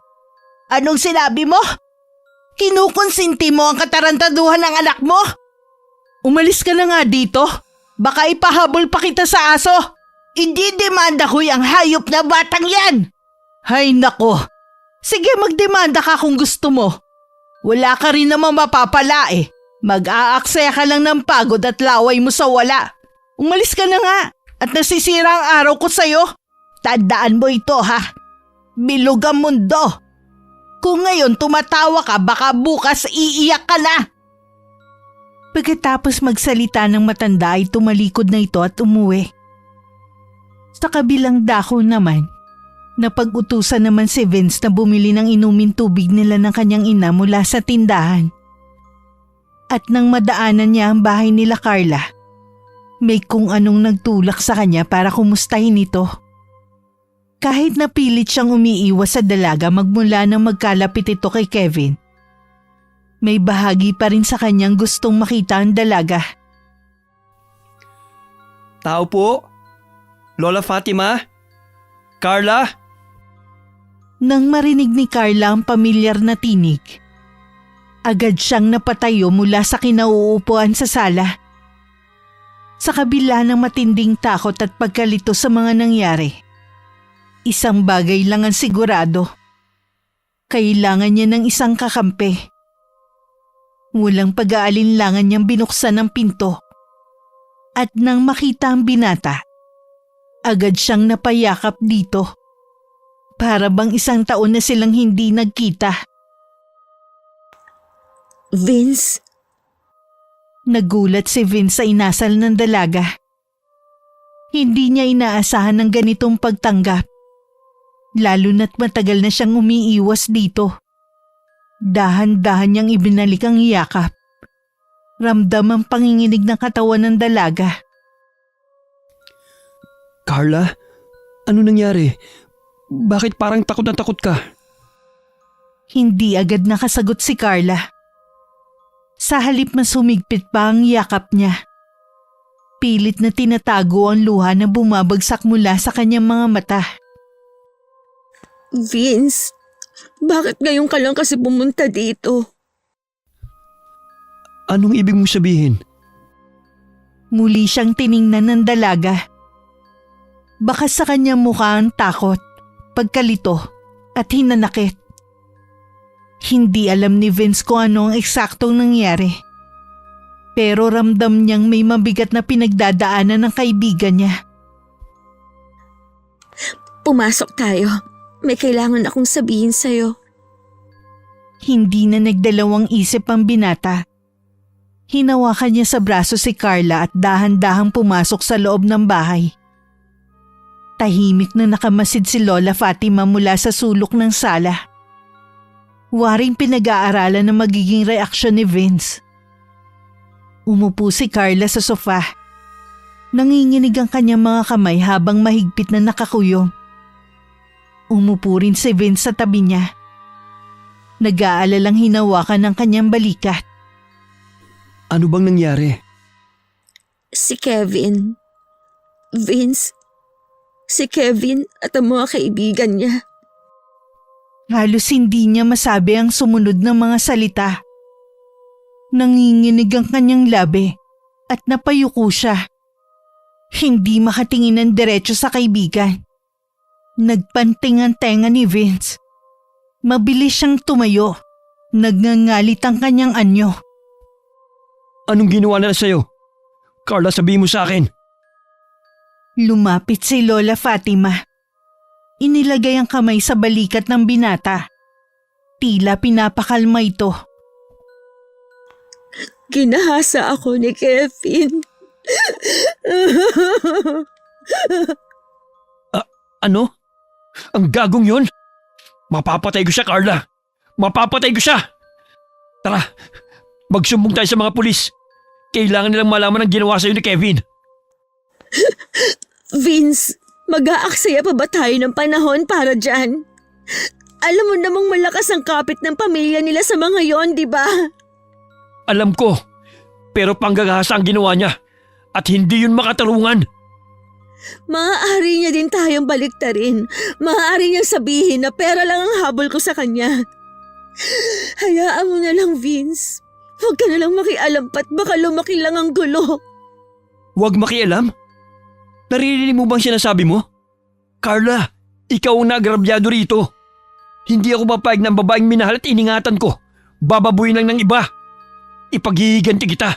Anong sinabi mo? Kinukonsinti mo ang katarantaduhan ng anak mo? Umalis ka na nga dito. Baka ipahabol pa kita sa aso. Hindi demanda ko yung hayop na batang yan. Hay nako. Sige, magdemanda ka kung gusto mo. Wala ka rin naman mapapala eh. Mag-aaksaya ka lang ng pagod at laway mo sa wala. Umalis ka na nga at nasisira ang araw ko sa'yo. Tandaan mo ito ha. Bilog ang mundo. Kung ngayon tumatawa ka, baka bukas iiyak ka na. Pagkatapos magsalita ng matanda ay tumalikod na ito at umuwi. Sa kabilang dako naman, napag-utusan naman si Vince na bumili ng inumin tubig nila ng kanyang ina mula sa tindahan. At nang madaanan niya ang bahay nila Carla, may kung anong nagtulak sa kanya para kumustahin ito. Kahit napilit siyang umiiwas sa dalaga magmula nang magkalapit ito kay Kevin, may bahagi pa rin sa kanyang gustong makita ang dalaga. Tao po? Lola Fatima? Carla? Nang marinig ni Carla ang pamilyar na tinig, agad siyang napatayo mula sa kinauupuan sa sala. Sa kabila ng matinding takot at pagkalito sa mga nangyari, isang bagay lang ang sigurado. Kailangan niya ng isang kakampi. Walang pag-aalinlangan niyang binuksan ang pinto. At nang makita ang binata, agad siyang napayakap dito. Para bang isang taon na silang hindi nagkita. Vince? Nagulat si Vince sa inasal ng dalaga. Hindi niya inaasahan ng ganitong pagtanggap. Lalo na't matagal na siyang umiiwas dito. Dahan-dahan niyang ibinalik ang yakap. Ramdam ang panginginig ng katawan ng dalaga. Carla? Ano nangyari? Bakit parang takot na takot ka? Hindi agad nakasagot si Carla. Sa halip mas humigpit pa ang yakap niya. Pilit na tinatago ang luha na bumabagsak mula sa kanyang mga mata. Vince, bakit ngayon ka lang kasi pumunta dito? Anong ibig mong sabihin? Muli siyang tiningnan ng dalaga. Baka sa kanyang mukha ang takot, pagkalito at hinanakit. Hindi alam ni Vince kung ano ang eksaktong nangyari. Pero ramdam niyang may mabigat na pinagdadaanan ng kaibigan niya. Pumasok tayo. May kailangan akong sabihin sa'yo. Hindi na nagdalawang isip ang binata. Hinawakan niya sa braso si Carla at dahan-dahang pumasok sa loob ng bahay. Tahimik na nakamasid si Lola Fatima mula sa sulok ng sala. Waring pinag-aaralan na magiging reaksyon ni Vince. Umupo si Carla sa sofa. Nanginginig ang kanyang mga kamay habang mahigpit na nakakuyong. Umupo rin si Vince sa tabi niya. Nag-aalalang hinawakan ng kanyang balikat. Ano bang nangyari? Si Kevin. Vince. Si Kevin at ang mga kaibigan niya. Halos hindi niya masabi ang sumunod na mga salita. Nanginginig ang kanyang labi at napayuko siya. Hindi makatingin ng diretso sa kaibigan. Nagpanting ang tenga ni Vince. Mabilis siyang tumayo. Nagngangalit ang kanyang anyo. Anong ginawa nila sa'yo? Carla, sabihin mo sa akin. Lumapit si Lola Fatima. Inilagay ang kamay sa balikat ng binata. Tila pinapakalma ito. Ginahasa ako ni Kevin. Ano? Ang gagong yon? Mapapatay ko siya, Carla. Mapapatay ko siya. Tara, magsumbong tayo sa mga pulis. Kailangan nilang malaman ang ginawa sa'yo ni Kevin. Vince, mag-aaksaya pa ba tayo ng panahon para dyan? Alam mo namang malakas ang kapit ng pamilya nila sa mga yon, di ba? Alam ko, pero panggagahasa ang ginawa niya at hindi yun makatarungan. Maaari niya din tayong baliktarin. Maaari niyang sabihin na pera lang ang habol ko sa kanya. Hayaan mo na lang, Vince. Huwag ka na lang makialam pat baka lumaki lang ang gulo. Huwag makialam? Naririnig mo bang sinasabi mo? Carla, ikaw ang nagrabyado rito. Hindi ako papayag ng babaeng minahal at iningatan ko. Bababuin lang ng iba. Ipaghihiganti kita.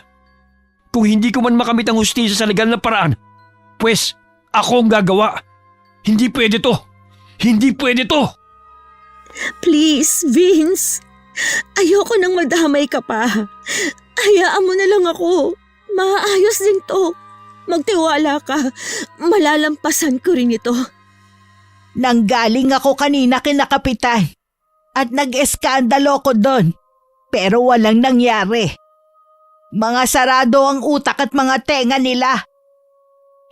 Kung hindi ko man makamit ang hustisya sa legal na paraan, pues ako ang gagawa. Hindi pwede to. Hindi pwede to. Please, Vince. Ayoko nang madamay ka pa. Hayaan mo na lang ako. Maayos din to. Magtiwala ka. Malalampasan ko rin ito. Nanggaling ako kanina kina Kapitan at nag-eskandalo ko doon. Pero walang nangyari. Mga sarado ang utak at mga tenga nila.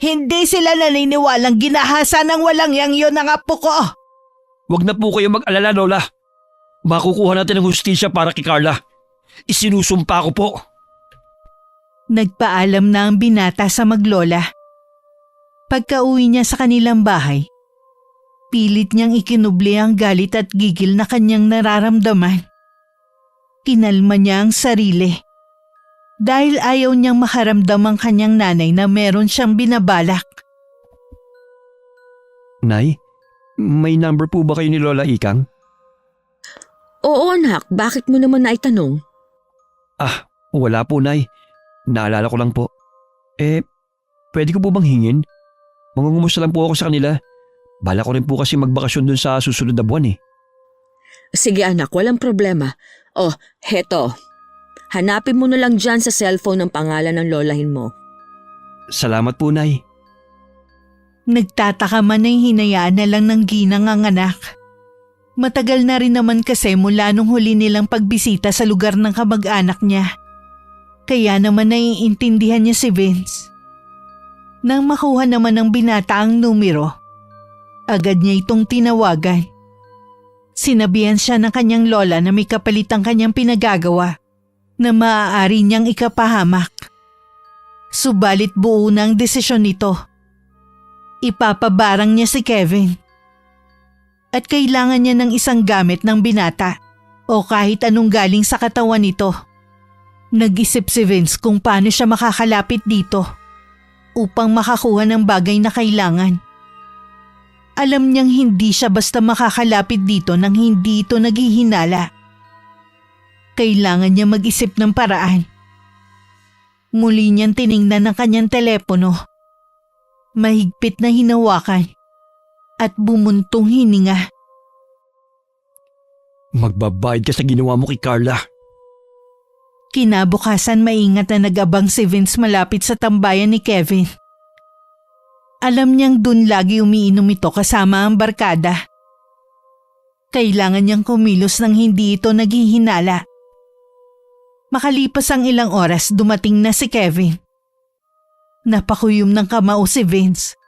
Hindi sila naniniwalang ginahasa ng walang yang yun ng apo ko. Huwag na po kayo mag-alala, Lola. Makukuha natin ang hustisya para kay Carla. Isinusumpa ko po. Nagpaalam na ang binata sa maglola. Pagka-uwi niya sa kanilang bahay, pilit niyang ikinubli ang galit at gigil na kanyang nararamdaman. Kinalma niya ang sarili. Dahil ayaw niyang makaramdam ang kanyang nanay na meron siyang binabalak. Nay, may number po ba kayo ni Lola Ikang? Oo anak, bakit mo naman naitanong? Wala po, Nay. Naalala ko lang po. Pwede ko po bang hingin? Mangungumusta lang po ako sa kanila. Bala ko rin po kasi magbakasyon dun sa susunod na buwan eh. Sige anak, walang problema. Oh, heto. Hanapin mo na lang dyan sa cellphone ng pangalan ng lolahin mo. Salamat po, Nay. Nagtataka man ay hinayaan na lang ng ginang ang anak. Matagal na rin naman kasi mula nung huli nilang pagbisita sa lugar ng kamag-anak niya. Kaya naman naiintindihan niya si Vince. Nang makuha naman ng binata ang numero, agad niya itong tinawagan. Sinabihan siya ng kanyang lola na may kapalit ang kanyang pinagagawa na maaari niyang ikapahamak. Subalit buo na ang desisyon nito. Ipapabarang niya si Kevin. At kailangan niya ng isang gamit ng binata o kahit anong galing sa katawan nito. Nag-isip si Vince kung paano siya makakalapit dito upang makakuha ng bagay na kailangan. Alam niyang hindi siya basta makakalapit dito nang hindi ito naghihinala. Kailangan niya mag-isip ng paraan. Muli niyang tiningnan ang kanyang telepono. Mahigpit na hinawakan at bumuntong hininga. Magbabayad ka sa ginawa mo kay Carla. Kinabukasan maingat na nag-abang si Vince malapit sa tambayan ni Kevin. Alam niyang dun lagi umiinom ito kasama ang barkada. Kailangan niyang kumilos nang hindi ito naghihinala. Makalipas ang ilang oras dumating na si Kevin. Napakuyom ng kamao si Vince.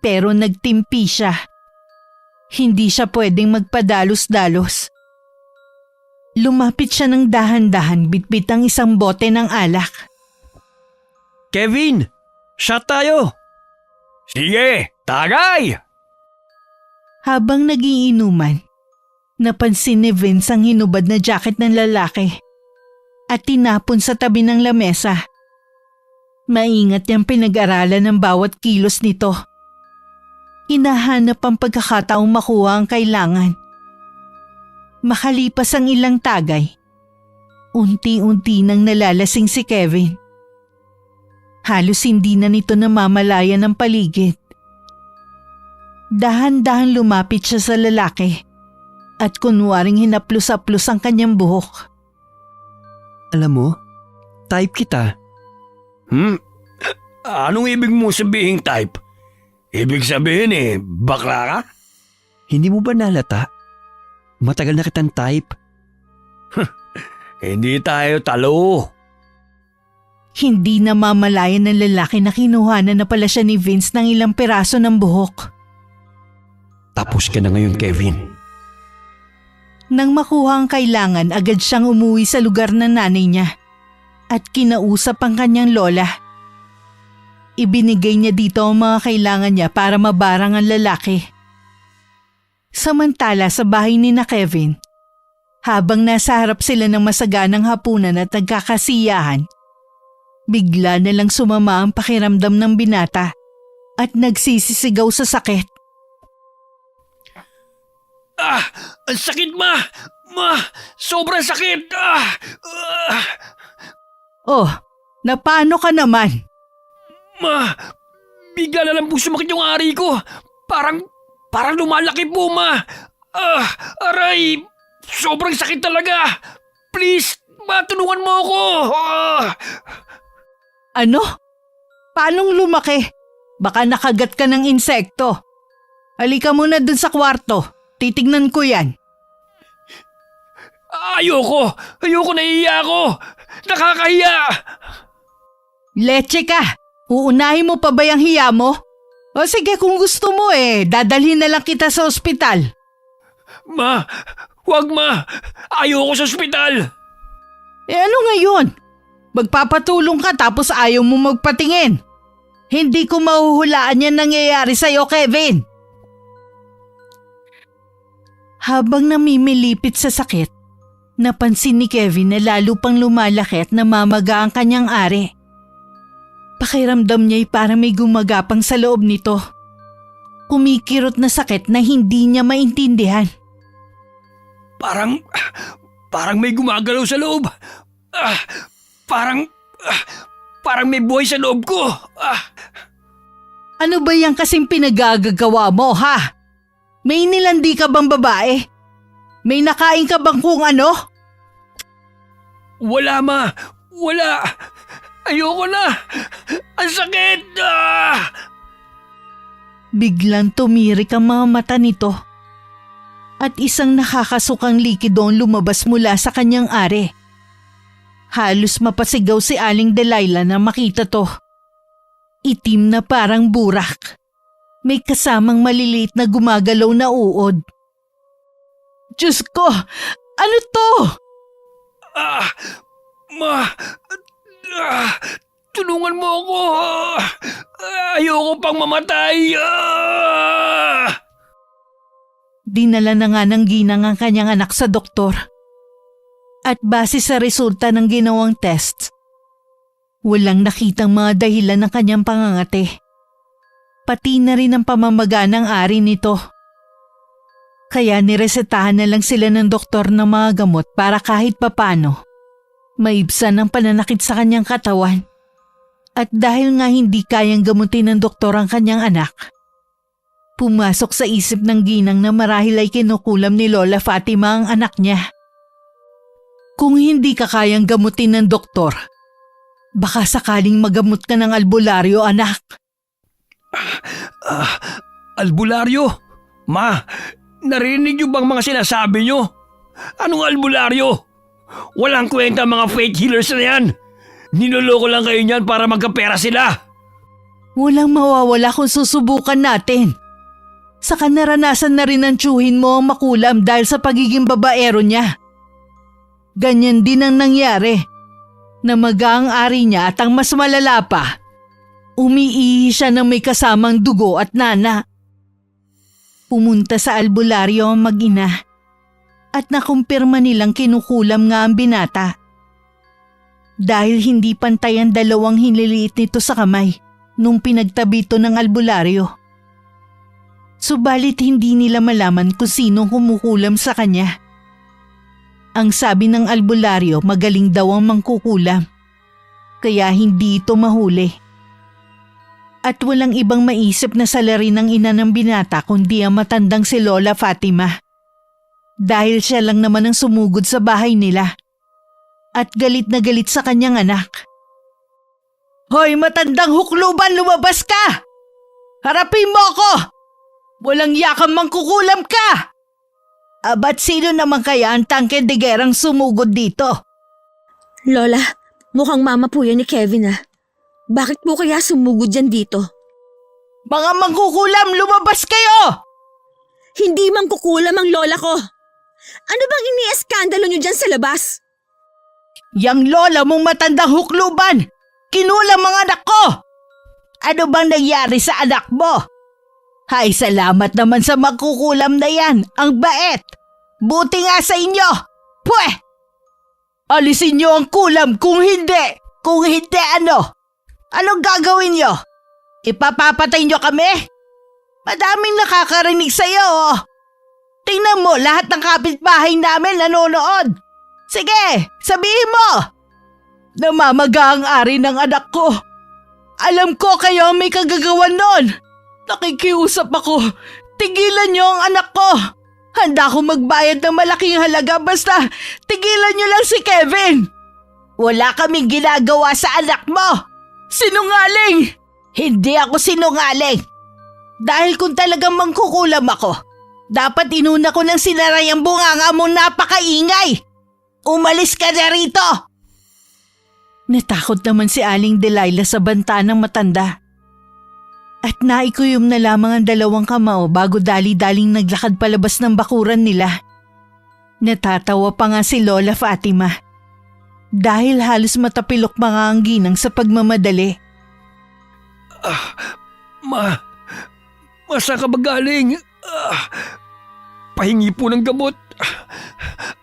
Pero nagtimpi siya. Hindi siya pwedeng magpadalos-dalos. Lumapit siya ng dahan-dahan bitbit ang isang bote ng alak. Kevin! Shot tayo! Sige, tagay! Habang nagiinuman, napansin ni Vince ang hinubad na jacket ng lalaki at tinapon sa tabi ng lamesa. Maingat niyang pinag-aralan ng bawat kilos nito. Hinahanap ang pagkakataong makuha ang kailangan. Makalipas ang ilang tagay, unti-unti nang nalalasing si Kevin. Halos hindi na nito namamalayan ng paligid. Dahan-dahan lumapit siya sa lalaki at kunwaring hinaplos-aplos ang kanyang buhok. Alam mo, type kita. Anong ibig mo sabihin type? Ibig sabihin bakla ka? Hindi mo ba nalata? Matagal na kitang type. Hindi tayo talo. Hindi namamalayan ng lalaki na kinuhanan na pala siya ni Vince ng ilang piraso ng buhok. Tapos ka na ngayon, Kevin. Nang makuha ang kailangan, agad siyang umuwi sa lugar ng nanay niya at kinausap ang kanyang lola. Ibinigay niya dito ang mga kailangan niya para mabarang ang lalaki. Samantala sa bahay ni na Kevin, habang nasa harap sila ng masaganang hapunan at nagkakasiyahan, bigla na lang sumama ang pakiramdam ng binata at nagsisisigaw sa sakit. Ang sakit, ma! Ma! Sobrang sakit! Oh, napano ka naman? Ma! Bigla na lang po sumakit yung ari ko. Parang lumalaki po, ma! Aray! Sobrang sakit talaga! Please, ma, tulungan mo ako! Ano? Paanong lumaki? Baka nakagat ka ng insekto. Halika muna dun sa kwarto. Titignan ko yan. Ayoko! Nahihiya ako! Nakakahiya! Leche ka! Uunahin mo pa ba yung hiya mo? O sige kung gusto mo dadalhin na lang kita sa ospital. Ma! Wag, ma! Ayoko sa ospital! Ano ngayon? Magpapatulong ka tapos ayaw mo magpatingin. Hindi ko mahuhulaan yan nangyayari sa'yo, Kevin. Habang namimilipit sa sakit, napansin ni Kevin na lalo pang lumalaki at namamaga ang kanyang ari. Pakiramdam niya'y parang may gumagapang sa loob nito. Kumikirot na sakit na hindi niya maintindihan. Parang may gumagalaw sa loob. Parang may buhay sa loob ko. Ano ba yan kasing pinagagagawa mo, ha? May nilandi ka bang babae? May nakain ka bang kung ano? Wala, ma. Wala. Ayoko na. Ang sakit. Biglang tumirik ang mga mata nito. At isang nakakasukang likido ang lumabas mula sa kanyang ari. Halos mapasigaw si Aling Delilah na makita to. Itim na parang burak. May kasamang maliliit na gumagalaw na uod. Diyos ko! Ano to? Ma! Tulungan mo ako! Ayoko pang mamatay! Dinala na nga ng ginang ang kanyang anak sa doktor. At base sa resulta ng ginawang test, walang nakitang mga dahilan ng kanyang pangangate. Pati na rin ang pamamaga ng ari nito. Kaya niresetahan na lang sila ng doktor ng mga gamot para kahit papano maibsan ang pananakit sa kanyang katawan. At dahil nga hindi kayang gamutin ng doktor ang kanyang anak, pumasok sa isip ng ginang na marahil ay kinukulam ni Lola Fatima ang anak niya. Kung hindi ka kayang gamutin ng doktor, baka sakaling magamot ka ng albularyo, anak. Albularyo? Ma, narinig niyo bang mga sinasabi niyo? Anong albularyo? Walang kwenta mga fake healers na yan. Niloloko lang kayo niyan para magkapera sila. Walang mawawala kung susubukan natin. Saka naranasan na rin ng tiyuhin mo ang makulam dahil sa pagiging babaero niya. Ganyan din ang nangyari. Namaga ang ari niya at ang mas malala pa, umiihi siya ng may kasamang dugo at nana. Pumunta sa albularyo ang mag-ina at nakumpirma nilang kinukulam nga ang binata. Dahil hindi pantay ang dalawang hinliliit nito sa kamay nung pinagtabi ito ng albularyo. Subalit hindi nila malaman kung sinong kumukulam sa kanya. Ang sabi ng albularyo, magaling daw ang mangkukulam. Kaya hindi ito mahuli At walang ibang maisip na salarin ng ina ng binata kundi ang matandang si Lola Fatima. Dahil siya lang naman ang sumugod sa bahay nila. At galit na galit sa kanyang anak. Hoy matandang hukluban, lumabas ka! Harapin mo ako! Walang yakang mangkukulam ka! Abat sino naman kaya ang tangke-degerang sumugod dito? Lola, mukhang mama po yan ni Kevin ah. Bakit po kaya sumugod yan dito? Mga mangkukulam, lumabas kayo! Hindi mang kukulam ang lola ko. Ano bang inieskandalo niyo dyan sa labas? Yang lola mong matandang hukluban, kinulam mga anak ko! Ano bang nangyari sa anak mo? Hay, salamat naman sa magkukulam na yan, ang bait! Buti nga sa inyo! Pweh! Alisin niyo ang kulam kung hindi! Kung hindi ano? Anong gagawin niyo? Ipapapatay niyo kami? Madaming nakakarinig sa'yo oh! Tingnan mo, lahat ng kapitbahay namin nanonood! Sige, sabihin mo! Namamaga ang ari ng anak ko. Alam ko kayo ang may kagagawan nun. Nakikiusap ako. Tigilan niyo ang anak ko. Handa akong magbayad ng malaking halaga basta tigilan niyo lang si Kevin. Wala kaming ginagawa sa anak mo. Sinungaling! Hindi ako sinungaling. Dahil kung talagang mangkukulam ako, dapat inuna ko ng sinaray ang bunganga mong napakaingay. Umalis ka na rito! Natakot naman si Aling Delilah sa banta ng matanda. At naikuyom na lamang ang dalawang kamao bago dali-daling naglakad palabas ng bakuran nila. Natatawa pa nga si Lola Fatima. Dahil halos matapilok mga ang ginang sa pagmamadali. Saan ka ba galing? Pahingi po ng gamot.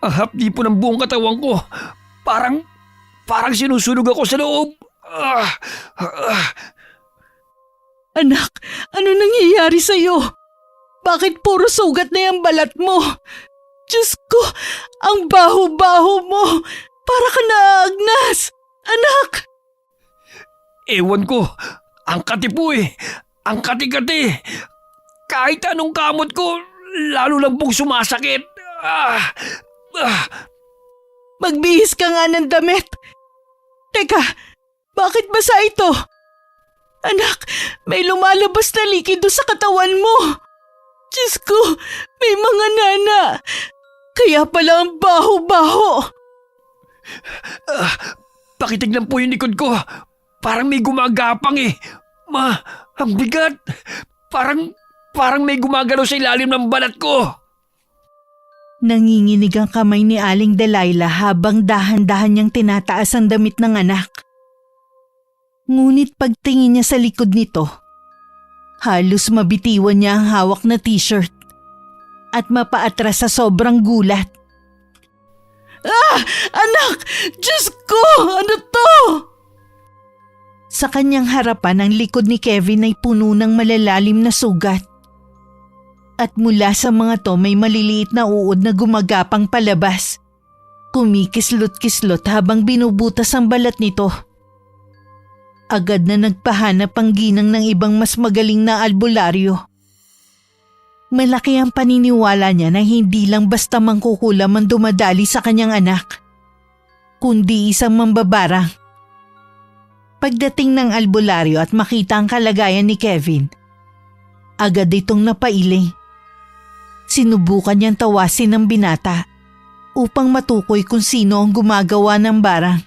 Ang hapdi po ng buong katawan ko. Parang sinusunog ako sa loob. Anak, ano nangyayari sa'yo? Bakit puro sugat na yung balat mo? Diyos ko, ang baho-baho mo. Para ka naagnas. Anak! Ewan ko. Ang kati po eh. Ang kati-kati. Kahit anong kamot ko, lalo lang pong sumasakit. Magbihis ka nga ng damit. Teka, bakit basa ito? Anak, may lumalabas na likido sa katawan mo. Diyos ko, may mga nana. Kaya pala ang baho-baho. Pakitignan po yung likod ko. Parang may gumagapang eh. Ang bigat. Parang may gumagalaw sa ilalim ng balat ko. Nanginginig ang kamay ni Aling Delilah habang dahan-dahan niyang tinataas ang damit ng anak. Ngunit pagtingin niya sa likod nito, halos mabitiwan niya ang hawak na t-shirt at mapaatras sa sobrang gulat. Anak! Diyos ko! Ano to? Sa kanyang harapan ang likod ni Kevin ay puno ng malalalim na sugat. At mula sa mga to may maliliit na uod na gumagapang palabas. Kumikislot-kislot habang binubutas ang balat nito. Agad na nagpahanap ang ginang ng ibang mas magaling na albularyo. Malaki ang paniniwala niya na hindi lang basta mangkukulam ang dumadali sa kanyang anak, kundi isang mambabarang. Pagdating ng albularyo at makita ang kalagayan ni Kevin, agad itong napailing. Sinubukan niyang tawasin ng binata upang matukoy kung sino ang gumagawa ng barang.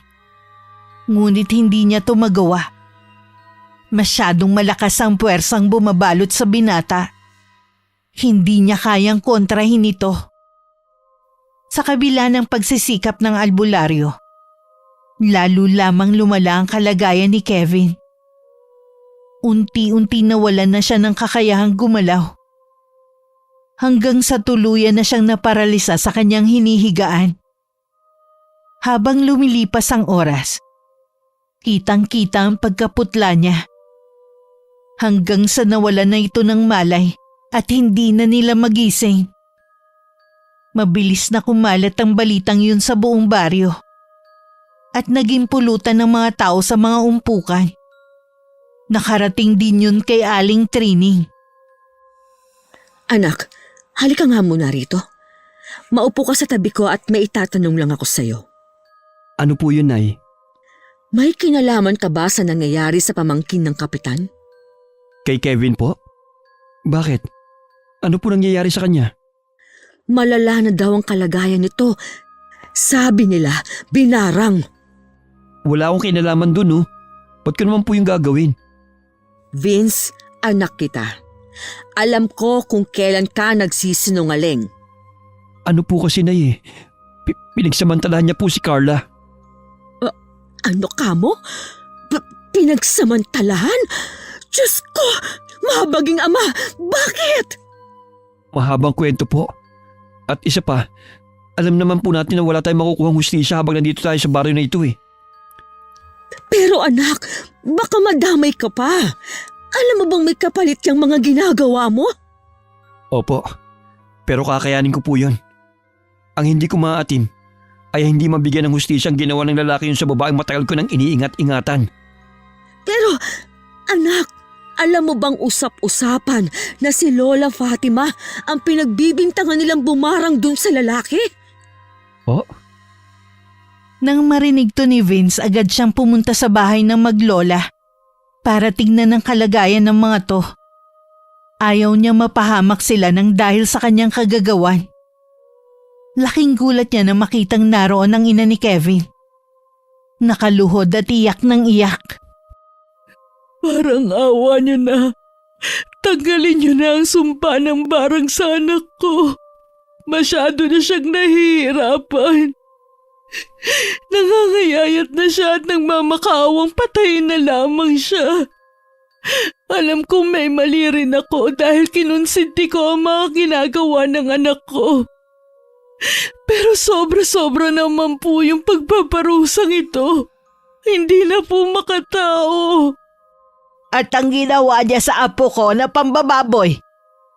Ngunit hindi niya ito magawa. Masyadong malakas ang puwersang bumabalot sa binata. Hindi niya kayang kontrahin ito. Sa kabila ng pagsisikap ng albularyo, lalo lamang lumala ang kalagayan ni Kevin. Unti-unti nawalan na siya ng kakayahang gumalaw. Hanggang sa tuluyan na siyang naparalisa sa kanyang hinihigaan. Habang lumilipas ang oras, kitang-kita ang pagkaputla niya. Hanggang sa nawalan na ito ng malay at hindi na nila magising. Mabilis na kumalat ang balitang yun sa buong baryo at naging pulutan ng mga tao sa mga umpukan. Nakarating din yun kay Aling Trini. Anak, halika nga muna rito. Maupo ka sa tabi ko at may itatanong lang ako sa'yo. Ano po yun, Nay? May kinalaman ka ba sa nangyayari sa pamangkin ng kapitan? Kay Kevin po? Bakit? Ano po nangyayari sa kanya? Malala na daw ang kalagayan nito. Sabi nila, binarang. Wala akong kinalaman dun, no? Ba't ko naman po yung gagawin? Vince, anak kita. Alam ko kung kailan ka nagsisinungaling. Ano po kasi, Nay, eh? Pinagsamantalahan niya po si Carla. Ano ka mo? Pinagsamantalahan? Diyos ko! Mahabaging ama! Bakit? Mahabang kwento po. At isa pa, alam naman po natin na wala tayong makukuhang hustisya habang nandito tayo sa baryo na ito eh. Pero anak, baka madamay ka pa. Alam mo bang may kapalit yung mga ginagawa mo? Opo, pero kakayanin ko po yun. Ang hindi ko maaatim ay hindi mabigyan ng hustisya ang ginawa ng lalaki yun sa babaeng matagal ko nang iniingat-ingatan. Pero anak, alam mo bang usap-usapan na si Lola Fatima ang pinagbibintangan nilang bumarang dun sa lalaki? Oh? Nang marinig to ni Vince, agad siyang pumunta sa bahay ng maglola para tignan ang kalagayan ng mga to. Ayaw niya mapahamak sila nang dahil sa kanyang kagagawan. Laking gulat niya na makitang naroon ang ina ni Kevin. Nakaluhod at iyak ng iyak. Parang awa niyo na. Tanggalin niyo na ang sumpa ng barang sa anak ko. Masyado na siyang nahihirapan. Nangangayayat na siya at nagmamakaawang patayin na lamang siya. Alam kong may mali rin ako dahil kinonsinti ko ang mga ginagawa ng anak ko. Pero sobra-sobra naman po yung pagpaparusang ito. Hindi na po makatao. At ang ginawa niya sa apo ko na pambababoy,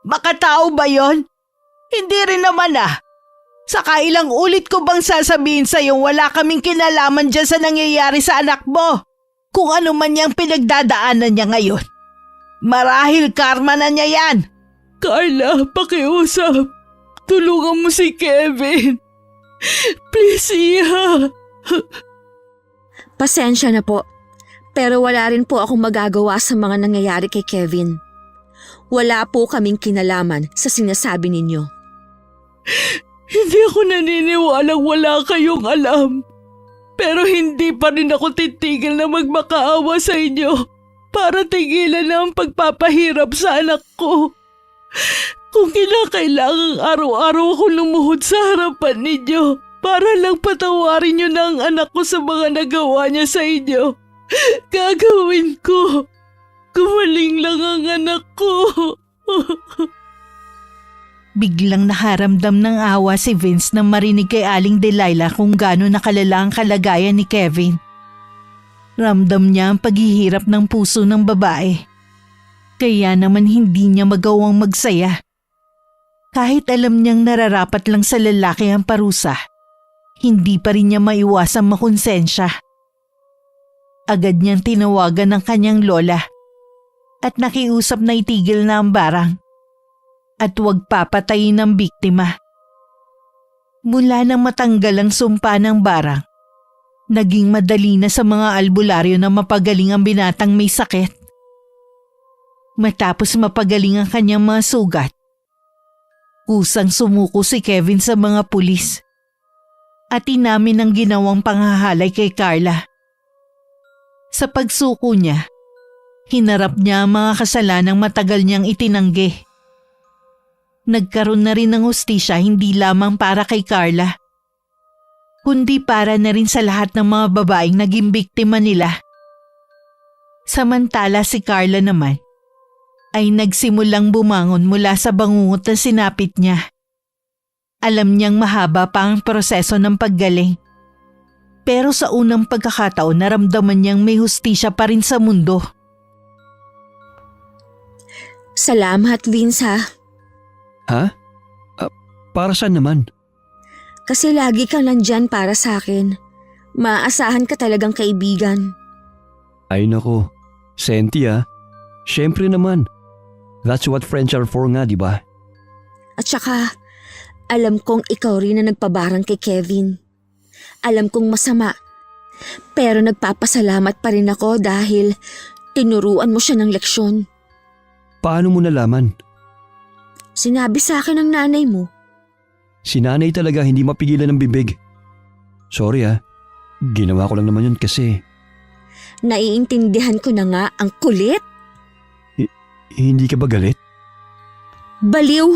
makatao ba yon? Hindi rin naman ah. Saka ilang ulit ko bang sasabihin sa'yo wala kaming kinalaman dyan sa nangyayari sa anak mo? Kung ano man niyang pinagdadaanan niya ngayon. Marahil karma na niya yan. Carla, pakiusap. Tulungan mo si Kevin. Please, Iha. Pasensya na po. Pero wala rin po akong magagawa sa mga nangyayari kay Kevin. Wala po kaming kinalaman sa sinasabi ninyo. Hindi ako naniniwalang wala kayong alam. Pero hindi pa rin ako titigil na magmakaawa sa inyo para tigilan na ang pagpapahirap sa anak ko. Kung kinakailangang araw-araw ako lumuhod sa harapan ninyo para lang patawarin niyo na ang anak ko sa mga nagawa niya sa inyo, gagawin ko. Gumaling lang ang anak ko. Biglang nakaramdam ng awa si Vince nang marinig kay Aling Delilah kung gaano nakalala ang kalagayan ni Kevin. Ramdam niya ang paghihirap ng puso ng babae. Kaya naman hindi niya magawang magsaya. Kahit alam niyang nararapat lang sa lalaki ang parusa, hindi pa rin niya maiwasang makonsensya. Agad niyang tinawagan ng kanyang lola at nakiusap na itigil na ang barang at huwag papatayin ng biktima. Mula nang matanggal ang sumpa ng barang, naging madali na sa mga albularyo na mapagaling ang binatang may sakit. Matapos mapagaling ang kanyang mga sugat, kusang sumuko si Kevin sa mga pulis at inamin ang ginawang panghahalay kay Carla. Sa pagsuko niya, hinarap niya ang mga kasalanang matagal niyang itinanggi. Nagkaroon na rin ng hustisya hindi lamang para kay Carla, kundi para na rin sa lahat ng mga babaeng naging biktima nila. Samantala si Carla naman ay nagsimulang bumangon mula sa bangungot na sinapit niya. Alam niyang mahaba pa ang proseso ng paggaling. Pero sa unang pagkakataon naramdaman niyang may hustisya pa rin sa mundo. Salamat, Vince ha. Ha? Para saan naman? Kasi lagi kang nandyan para sa akin. Maaasahan ka talagang kaibigan. Ay nako, Cynthia, syempre naman. That's what friends are for nga, di ba? At saka, alam kong ikaw rin na nagpabarang kay Kevin. Alam kong masama. Pero nagpapasalamat pa rin ako dahil tinuruan mo siya ng leksyon. Paano mo nalaman? Sinabi sa akin ng nanay mo. Si nanay talaga hindi mapigilan ng bibig. Sorry ginawa ko lang naman yun kasi Naiintindihan ko na nga ang kulit. hindi ka ba galit? Baliw!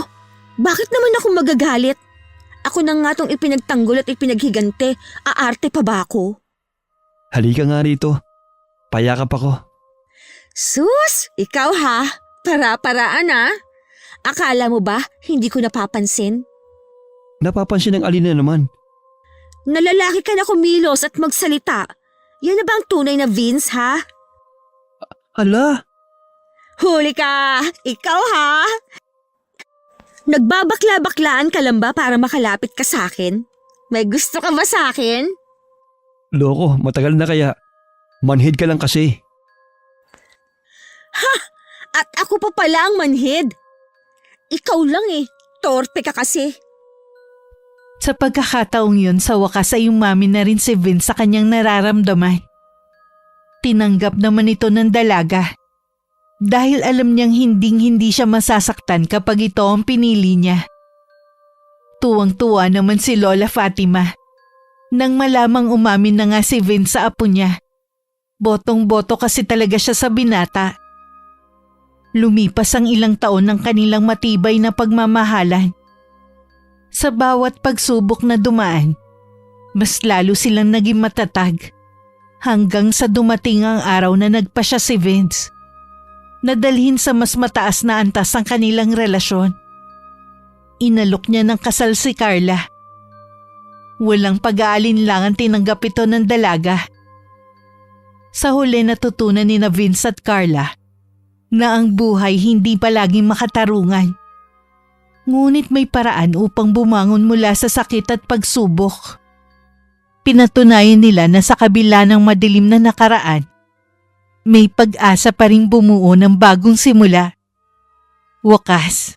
Bakit naman ako magagalit? Ako na nga tong ipinagtanggol at ipinaghigante. Aarte pa ba ako? Halika nga rito. Payakap ako. Sus! Ikaw ha? Para-paraan ha? Akala mo ba hindi ko napapansin? Napapansin ng alin na naman. Nalalaki ka na kumilos at magsalita. Yan na ba ang tunay na Vince ha? Ala! Huli ka! Ikaw ha? Nagbabakla-baklaan ka lang ba para makalapit ka sa akin? May gusto ka ba sa akin? Loko, matagal na kaya. Manhid ka lang kasi. At ako pa pala ang manhid. Ikaw lang torpe ka kasi. Sa pagkakataong yun, sa wakas ay umamin na rin si Vince sa kanyang nararamdaman. Tinanggap naman ito ng dalaga dahil alam niyang hinding-hindi siya masasaktan kapag ito ang pinili niya. Tuwang-tuwa naman si Lola Fatima nang malamang umamin na nga si Vince sa apo niya. Botong-boto kasi talaga siya sa binata. Lumipas ang ilang taon ng kanilang matibay na pagmamahalan. Sa bawat pagsubok na dumaan, mas lalo silang naging matatag hanggang sa dumating ang araw na nagpa siya si Vince. Nadalhin sa mas mataas na antas ang kanilang relasyon. Inalok niya ng kasal si Carla. Walang pag-aalinlangan tinanggap ito ng dalaga. Sa huli natutunan ni na Vince at Carla na ang buhay hindi palaging makatarungan. Ngunit may paraan upang bumangon mula sa sakit at pagsubok. Pinatunayan nila na sa kabila ng madilim na nakaraan, may pag-asa pa ring bumuo ng bagong simula. Wakas,